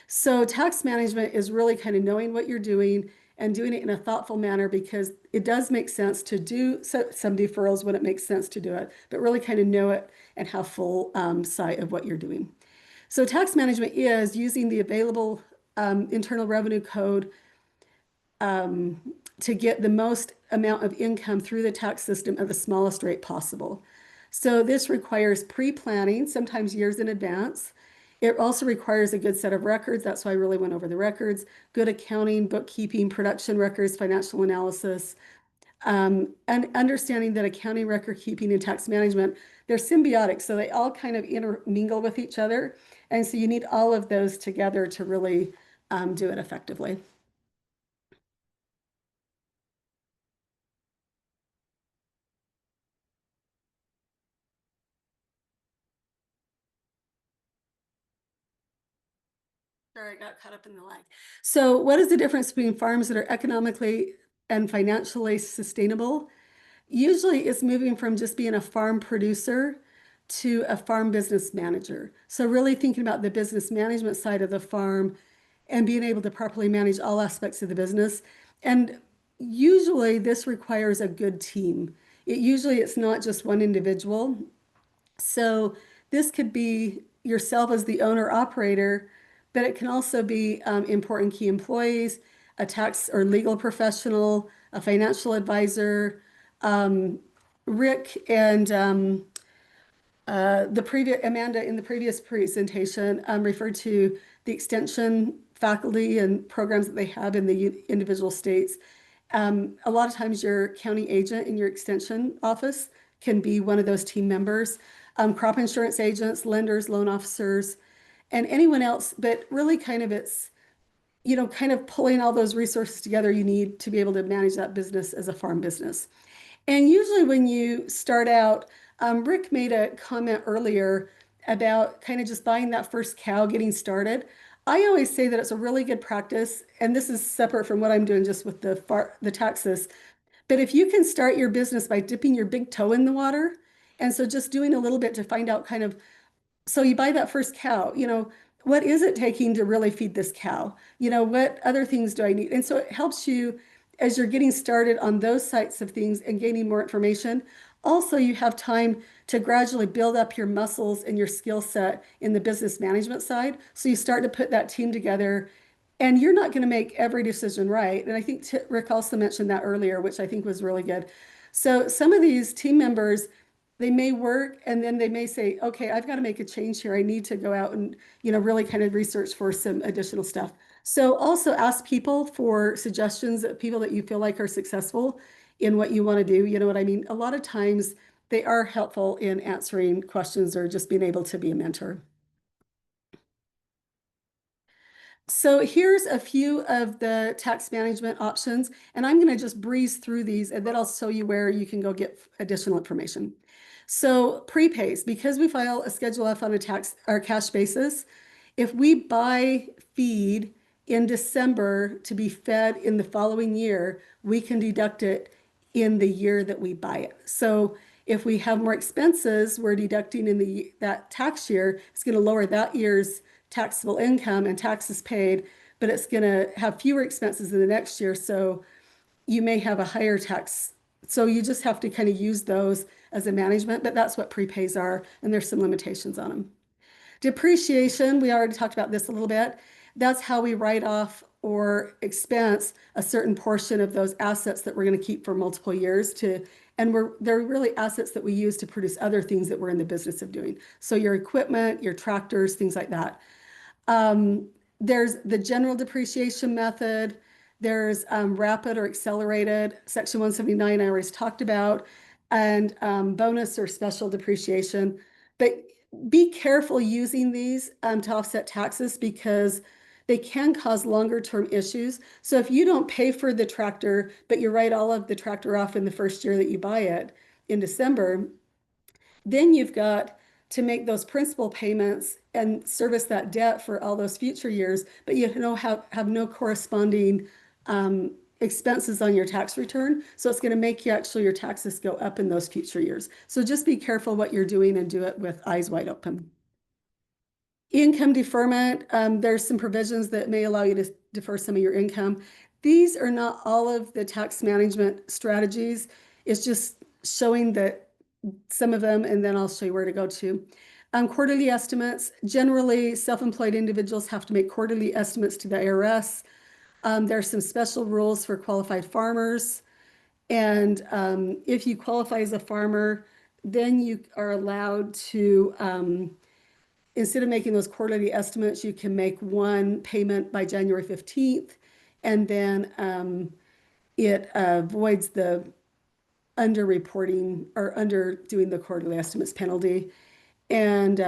So tax management is really kind of knowing what you're doing and doing it in a thoughtful manner, because it does make sense to do some deferrals when it makes sense to do it, but really kind of know it and have full sight of what you're doing. So tax management is using the available Internal Revenue Code to get the most amount of income through the tax system at the smallest rate possible. So this requires pre-planning, sometimes years in advance. It also requires a good set of records. That's why I really went over the records, good accounting, bookkeeping, production records, financial analysis, and understanding that accounting, record keeping, and tax management, they're symbiotic. So they all kind of intermingle with each other. And so you need all of those together to really do it effectively. Sorry, I got caught up in the lag. So what is the difference between farms that are economically and financially sustainable? Usually it's moving from just being a farm producer to a farm business manager. So really thinking about the business management side of the farm and being able to properly manage all aspects of the business. And usually this requires a good team. It's not just one individual. So this could be yourself as the owner operator, but it can also be important key employees, a tax or legal professional, a financial advisor. Rick and the previous Amanda in the previous presentation referred to the extension faculty and programs that they have in the individual states. A lot of times your county agent in your extension office can be one of those team members. Crop insurance agents, lenders, loan officers, and anyone else, but really kind of it's, kind of pulling all those resources together you need to be able to manage that business as a farm business. And usually when you start out, Rick made a comment earlier about kind of just buying that first cow, getting started. I always say that it's a really good practice, and this is separate from what I'm doing just with the taxes. But if you can start your business by dipping your big toe in the water, and so just doing a little bit to find out kind of, so you buy that first cow, what is it taking to really feed this cow? What other things do I need? And so it helps you as you're getting started on those sites of things and gaining more information. Also, you have time to gradually build up your muscles and your skill set in the business management side. So you start to put that team together, and you're not going to make every decision right. And I think Rick also mentioned that earlier, which I think was really good. So some of these team members, they may work and then they may say, okay, I've got to make a change here. I need to go out and, really kind of research for some additional stuff. So also ask people for suggestions of people that you feel like are successful in what you want to do. You know what I mean? A lot of times they are helpful in answering questions or just being able to be a mentor. So here's a few of the tax management options, and I'm going to just breeze through these, and then I'll show you where you can go get additional information. So prepays, because we file a Schedule F on a tax or cash basis, if we buy feed in December to be fed in the following year, we can deduct it in the year that we buy it. So if we have more expenses, we're deducting in that tax year. It's going to lower that year's taxable income and taxes paid, but it's going to have fewer expenses in the next year. So you may have a higher tax. So you just have to kind of use those as a management, but that's what prepays are, and there's some limitations on them. Depreciation, we already talked about this a little bit. That's how we write off or expense a certain portion of those assets that we're going to keep for multiple years and they're really assets that we use to produce other things that we're in the business of doing. So your equipment, your tractors, things like that. There's the general depreciation method. There's rapid or accelerated, Section 179 I always talked about, and bonus or special depreciation. But be careful using these to offset taxes because they can cause longer term issues. So if you don't pay for the tractor, but you write all of the tractor off in the first year that you buy it in December, then you've got to make those principal payments and service that debt for all those future years, but you have no corresponding expenses on your tax return. So it's going to make your taxes go up in those future years. So just be careful what you're doing and do it with eyes wide open. Income deferment, there's some provisions that may allow you to defer some of your income. These are not all of the tax management strategies. It's just showing that some of them, and then I'll show you where to go to. Quarterly estimates, generally self-employed individuals have to make quarterly estimates to the IRS. There are some special rules for qualified farmers. And if you qualify as a farmer, then you are allowed to, instead of making those quarterly estimates, you can make one payment by January 15th, and then it avoids the underreporting or under doing the quarterly estimates penalty. And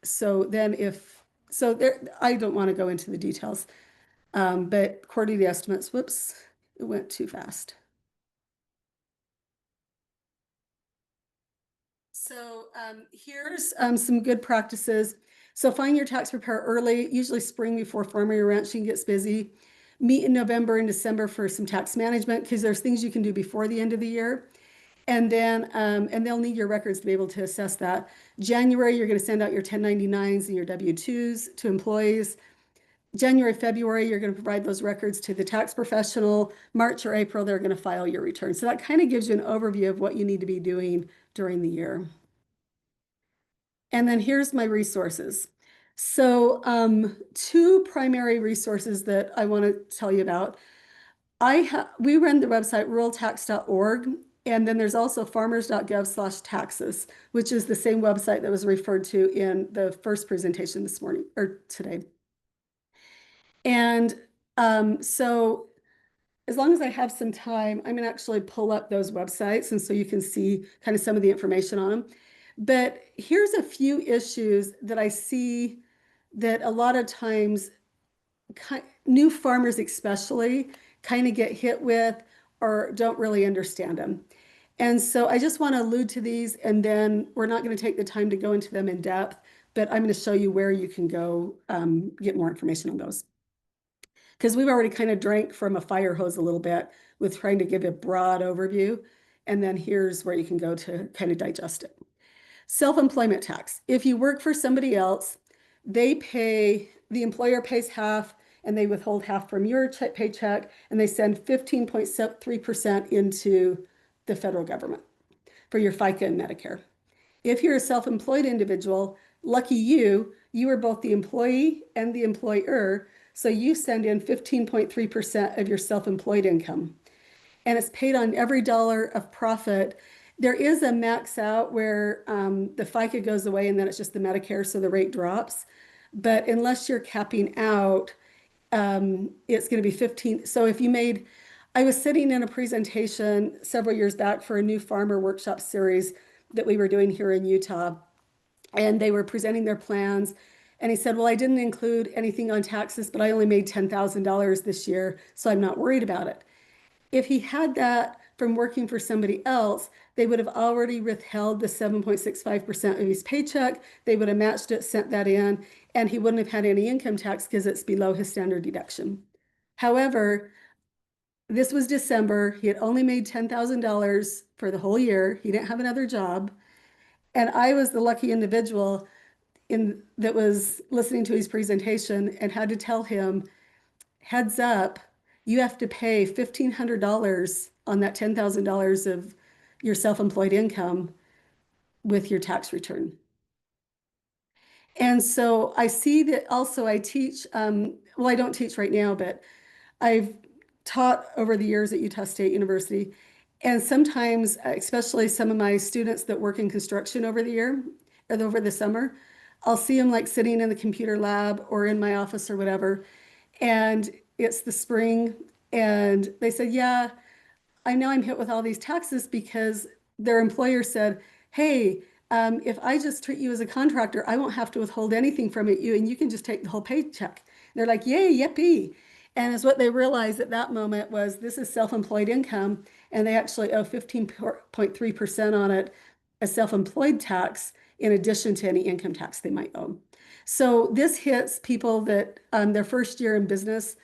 so then I don't want to go into the details, but quarterly estimates, whoops, it went too fast. So here's some good practices. So find your tax preparer early, usually spring before farming or ranching gets busy. Meet in November and December for some tax management because there's things you can do before the end of the year. And then, and they'll need your records to be able to assess that. January, you're going to send out your 1099s and your W-2s to employees. January, February, you're going to provide those records to the tax professional. March or April, they're going to file your return. So that kind of gives you an overview of what you need to be doing during the year. And then here's my resources. So two primary resources that I want to tell you about. We run the website ruraltax.org, and then there's also farmers.gov/taxes, which is the same website that was referred to in the first presentation this morning or today. And so as long as I have some time, I'm gonna actually pull up those websites, and so you can see kind of some of the information on them. But here's a few issues that I see that a lot of times new farmers especially kind of get hit with or don't really understand them. And so I just want to allude to these, and then we're not going to take the time to go into them in depth, but I'm going to show you where you can go get more information on those. Because we've already kind of drank from a fire hose a little bit with trying to give a broad overview. And then here's where you can go to kind of digest it. Self-employment tax. If you work for somebody else, the employer pays half and they withhold half from your paycheck, and they send 15.3% into the federal government for your FICA and Medicare. If you're a self-employed individual, lucky you, you are both the employee and the employer, so you send in 15.3% of your self-employed income. And it's paid on every dollar of profit. There is a max out where the FICA goes away and then it's just the Medicare, so the rate drops. But unless you're capping out, it's going to be 15. So if you made, I was sitting in a presentation several years back for a new farmer workshop series that we were doing here in Utah, and they were presenting their plans. And he said, well, I didn't include anything on taxes, but I only made $10,000 this year, so I'm not worried about it. If he had that from working for somebody else, they would have already withheld the 7.65% of his paycheck. They would have matched it, sent that in, and he wouldn't have had any income tax because it's below his standard deduction. However, this was December. He had only made $10,000 for the whole year. He didn't have another job. And I was the lucky individual that was listening to his presentation and had to tell him, heads up, you have to pay $1,500 on that $10,000 of your self-employed income with your tax return. And so I see that also I teach, well, I don't teach right now, but I've taught over the years at Utah State University. And sometimes, especially some of my students that work in construction over the year or over the summer, I'll see them like sitting in the computer lab or in my office or whatever. And it's the spring, and they said, yeah, I know I'm hit with all these taxes because their employer said, hey, if I just treat you as a contractor, I won't have to withhold anything from you, and you can just take the whole paycheck. And they're like, yay, yippee. And as what they realized at that moment was this is self-employed income, and they actually owe 15.3% on it as self-employed tax in addition to any income tax they might owe. So this hits people that their first year in business,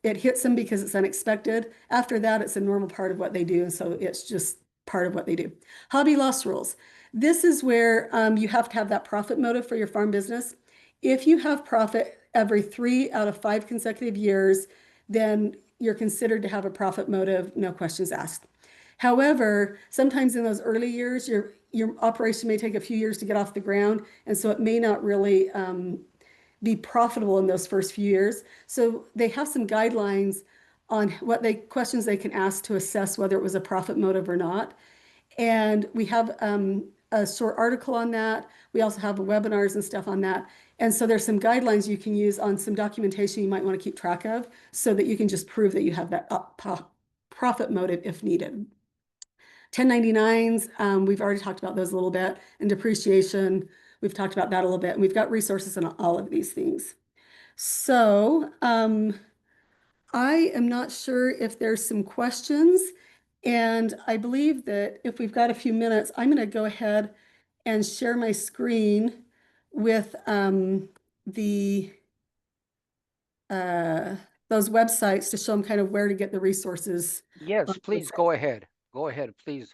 it hits them because it's unexpected. After that, it's a normal part of what they do. And so it's just part of what they do. Hobby loss rules. This is where you have to have that profit motive for your farm business. If you have profit every 3 out of 5 consecutive years, then you're considered to have a profit motive, no questions asked. However, sometimes in those early years, your operation may take a few years to get off the ground, and so it may not really be profitable in those first few years. So they have some guidelines on what questions they can ask to assess whether it was a profit motive or not. And we have a short article on that. We also have webinars and stuff on that. And so there's some guidelines you can use on some documentation you might want to keep track of so that you can just prove that you have that profit motive if needed. 1099s, we've already talked about those a little bit, and depreciation, we've talked about that a little bit, and we've got resources on all of these things. So I am not sure if there's some questions, and I believe that if we've got a few minutes, I'm going to go ahead and share my screen with those websites to show them kind of where to get the resources. Yes, please go ahead. Go ahead, please.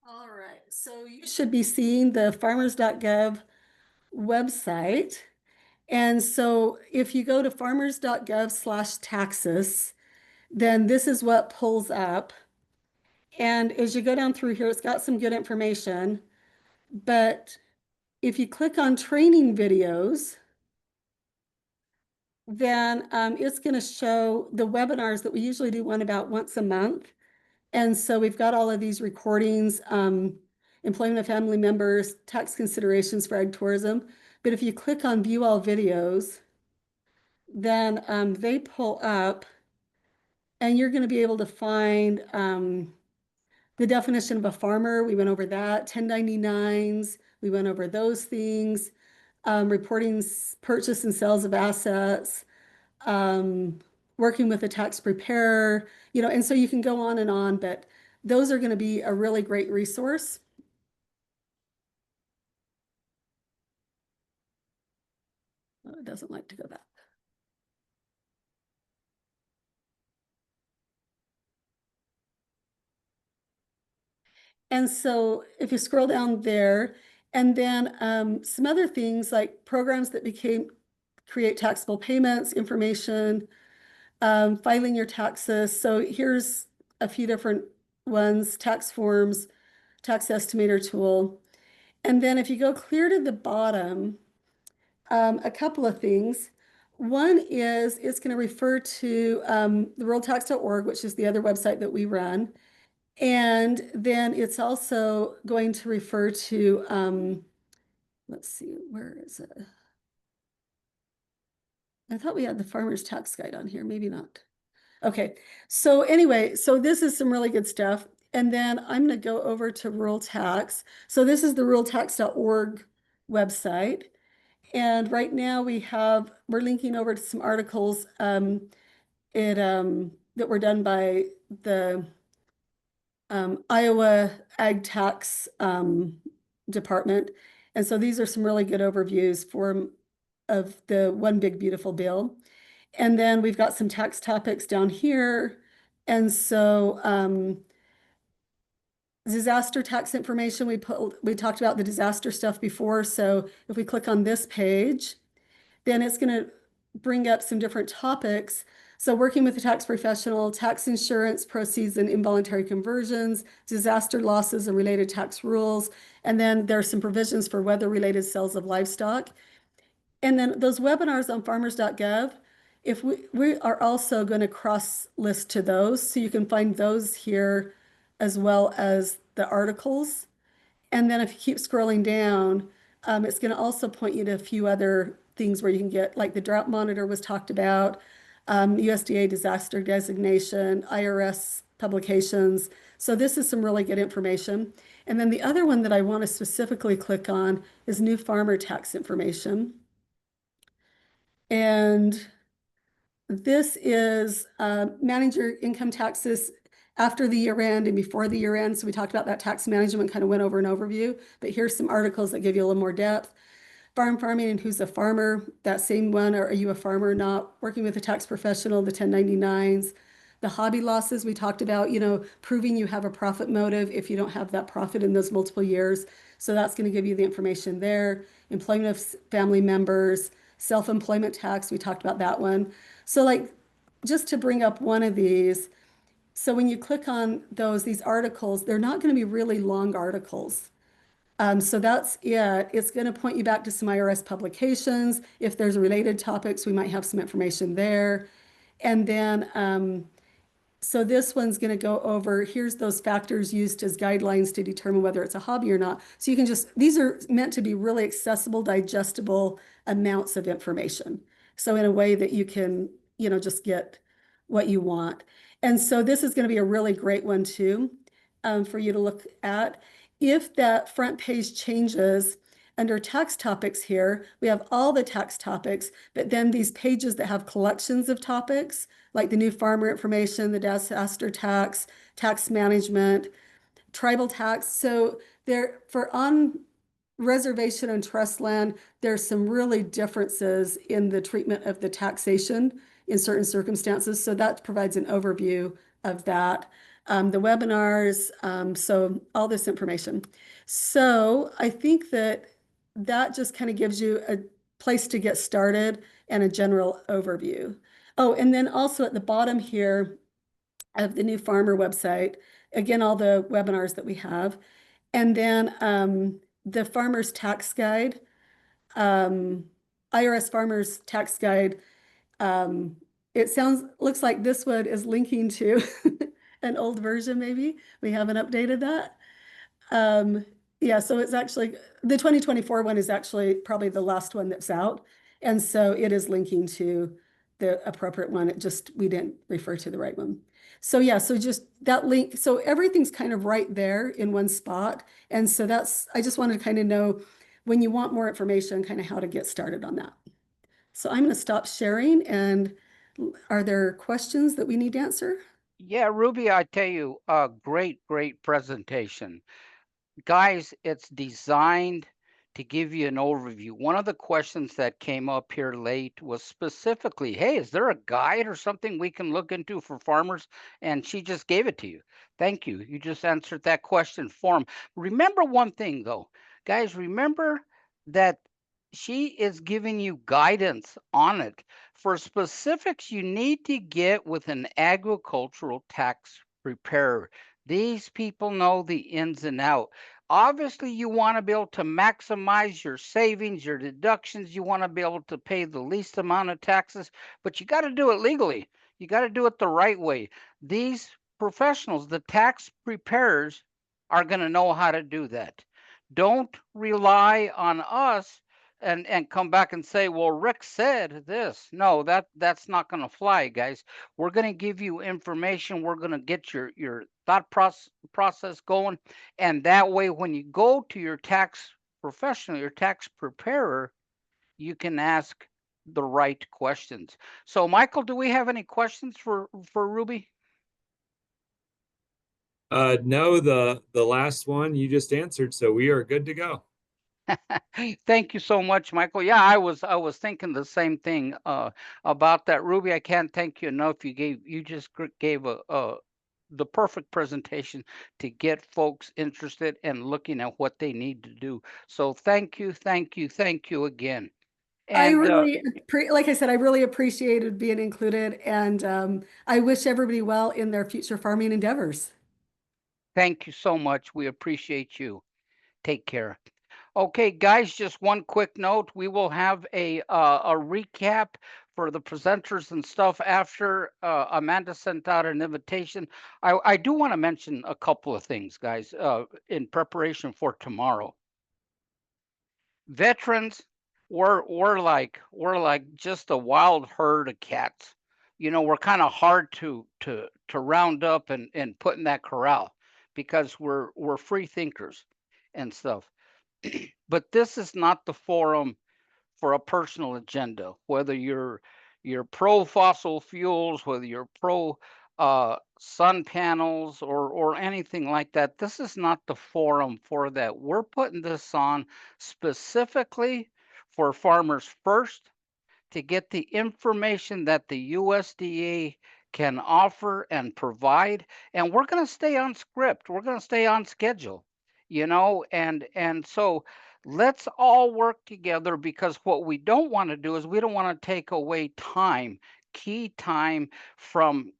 All right, so you should be seeing the farmers.gov website. And so if you go to farmers.gov/taxes, then this is what pulls up. And as you go down through here, it's got some good information. But if you click on training videos, then it's going to show the webinars that we usually do one about once a month. And so we've got all of these recordings, employment of family members, tax considerations for ag tourism. But if you click on view all videos, then they pull up and you're going to be able to find the definition of a farmer. We went over that. 1099s, we went over those things. Reporting purchase and sales of assets, working with a tax preparer, and so you can go on, but those are going to be a really great resource. Oh, it doesn't like to go back. And so if you scroll down there, and then some other things like programs that create taxable payments, information, filing your taxes. So here's a few different ones: tax forms, tax estimator tool. And then if you go clear to the bottom, a couple of things. One is it's going to refer to the ruraltax.org, which is the other website that we run. And then it's also going to refer to, let's see, where is it? I thought we had the farmer's tax guide on here, maybe not. Okay, so anyway, so this is some really good stuff. And then I'm going to go over to Rural Tax. So this is the ruraltax.org website. And right now we're linking over to some articles that were done by the Iowa Ag Tax Department. And so these are some really good overviews of the One Big Beautiful Bill. And then we've got some tax topics down here. And so disaster tax information, we talked about the disaster stuff before. So if we click on this page, then it's going to bring up some different topics. So working with a tax professional, tax insurance proceeds and involuntary conversions, disaster losses and related tax rules. And then there are some provisions for weather-related sales of livestock. And then those webinars on farmers.gov, if we are also going to cross list to those, so you can find those here as well as the articles. And then if you keep scrolling down, it's going to also point you to a few other things where you can get, like the drought monitor was talked about, USDA disaster designation, IRS publications. So this is some really good information. And then the other one that I want to specifically click on is new farmer tax information. And this is manage your income taxes after the year end and before the year end. So we talked about that tax management, kind of went over an overview, but here's some articles that give you a little more depth. Farming and who's a farmer, that same one, or are you a farmer or not? Working with a tax professional, the 1099s. The hobby losses we talked about, proving you have a profit motive if you don't have that profit in those multiple years. So that's going to give you the information there. Employment of family members, self-employment tax, we talked about that one. So like, just to bring up one of these, so when you click on these articles, they're not going to be really long articles. So that's it. It's going to point you back to some IRS publications. If there's related topics, we might have some information there. And then, so this one's going to go over, here's those factors used as guidelines to determine whether it's a hobby or not. So you can these are meant to be really accessible, digestible amounts of information. So in a way that you can, just get what you want. And so this is going to be a really great one too, for you to look at. If that front page changes, under tax topics here, we have all the tax topics, but then these pages that have collections of topics, like the new farmer information, the disaster tax, tax management, tribal tax. So there, for on reservation and trust land, there's some really differences in the treatment of the taxation in certain circumstances. So that provides an overview of that. The webinars, so all this information. So I think that just kind of gives you a place to get started and a general overview. Oh, and then also at the bottom here of the new farmer website, again, all the webinars that we have. And then the farmer's tax guide, IRS farmer's tax guide. It looks like this one is linking to an old version, maybe. We haven't updated that. Yeah, so it's actually, the 2024 one is actually probably the last one that's out. And so it is linking to the appropriate one. We didn't refer to the right one. So yeah, so just that link. So everything's kind of right there in one spot. And so I just wanted to kind of know when you want more information, kind of how to get started on that. So I'm going to stop sharing. And are there questions that we need to answer? Yeah, Ruby, I tell you, great presentation. Guys, it's designed to give you an overview. One of the questions that came up here late was specifically, hey, is there a guide or something we can look into for farmers? And she just gave it to you. Thank you. You just answered that question for them. Remember one thing, though. Guys, remember that she is giving you guidance on it. For specifics, you need to get with an agricultural tax preparer. These people know the ins and out. Obviously, you want to be able to maximize your savings, your deductions. You want to be able to pay the least amount of taxes, but you got to do it legally. You got to do it the right way. These professionals, the tax preparers, are going to know how to do that. Don't rely on us and come back and say, well, Rick said this. No, that's not going to fly, guys. We're going to give you information. We're going to get your thought process going, and that way when you go to your tax professional, your tax preparer, you can ask the right questions. So Michael, do we have any questions for Ruby? No, the last one you just answered, so we are good to go. Thank you so much, Michael. Yeah, I was thinking the same thing about that, Ruby. I can't thank you enough. You just gave the perfect presentation to get folks interested and looking at what they need to do. So thank you, thank you, thank you again. I And really, like I said, I really appreciated being included, and I wish everybody well in their future farming endeavors. thank you so much. We appreciate you. Take care. Okay, guys, just one quick note. We will have a recap for the presenters and stuff after Amanda sent out an invitation. I do want to mention a couple of things, guys, in preparation for tomorrow. Veterans, we're like just a wild herd of cats. You know, we're kind of hard to round up and put in that corral because we're free thinkers and stuff. But this is not the forum for a personal agenda, whether you're pro fossil fuels, whether you're pro sun panels or anything like that. This is not the forum for that. We're putting this on specifically for Farmers First to get the information that the USDA can offer and provide. And we're going to stay on script. We're going to stay on schedule, and so let's all work together, because what we don't want to do is we don't want to take away time, key time, from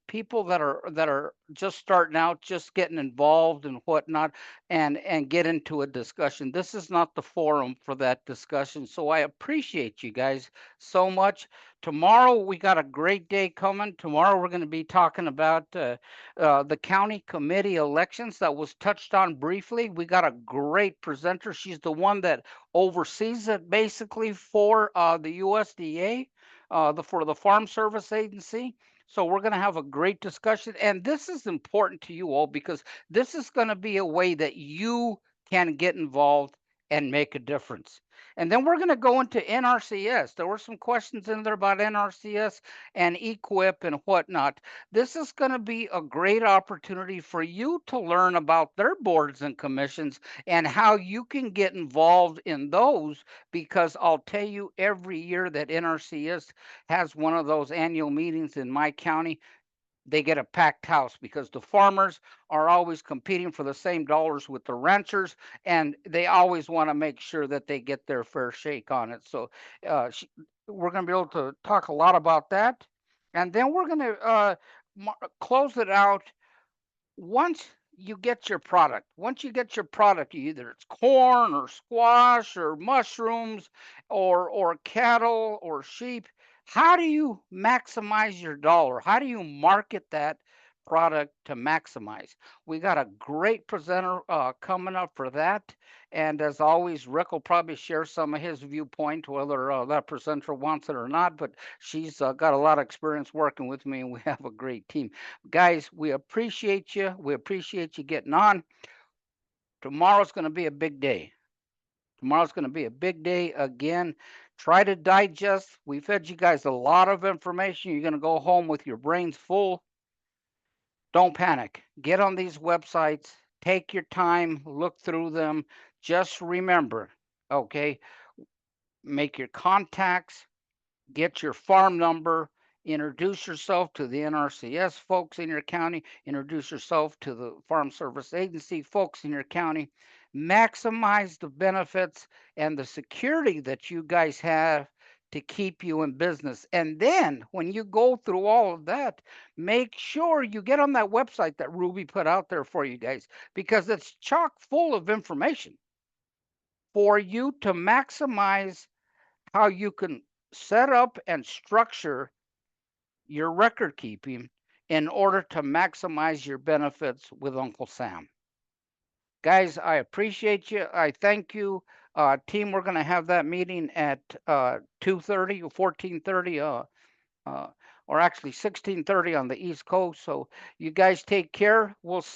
people that are just starting out, just getting involved and whatnot, and get into a discussion. This is not the forum for that discussion. So I appreciate you guys so much. Tomorrow we got a great day coming. Tomorrow we're going to be talking about the county committee elections that was touched on briefly. We got a great presenter. She's the one that oversees it basically for the USDA, for the Farm Service Agency. So we're going to have a great discussion. And this is important to you all, because this is going to be a way that you can get involved and make a difference. And then we're going to go into NRCS. There were some questions in there about NRCS and EQIP and whatnot. This is going to be a great opportunity for you to learn about their boards and commissions and how you can get involved in those, because I'll tell you, every year that NRCS has one of those annual meetings in my county, they get a packed house, because the farmers are always competing for the same dollars with the ranchers, and they always want to make sure that they get their fair shake on it. So we're going to be able to talk a lot about that, and then we're going to close it out. Once you get your product, either it's corn or squash or mushrooms or cattle or sheep, how do you maximize your dollar? How do you market that product to maximize? We got a great presenter coming up for that. And as always, Rick will probably share some of his viewpoint, whether that presenter wants it or not. But she's got a lot of experience working with me, and we have a great team. Guys, we appreciate you. We appreciate you getting on. Tomorrow's going to be a big day. Tomorrow's going to be a big day again. Try to digest. We fed you guys a lot of information. You're going to go home with your brains full. Don't panic. Get on these websites. Take your time. Look through them. Just remember, okay, make your contacts. Get your farm number, introduce yourself to the NRCS folks in your county, introduce yourself to the Farm Service Agency folks in your county. maximize the benefits and the security that you guys have to keep you in business. And then when you go through all of that, make sure you get on that website that Ruby put out there for you guys, because it's chock full of information for you to maximize how you can set up and structure your record keeping in order to maximize your benefits with Uncle Sam. Guys, I appreciate you. I thank you. Team, we're going to have that meeting at 2:30 or 14:30, or actually 16:30 on the East Coast. So you guys take care. We'll see.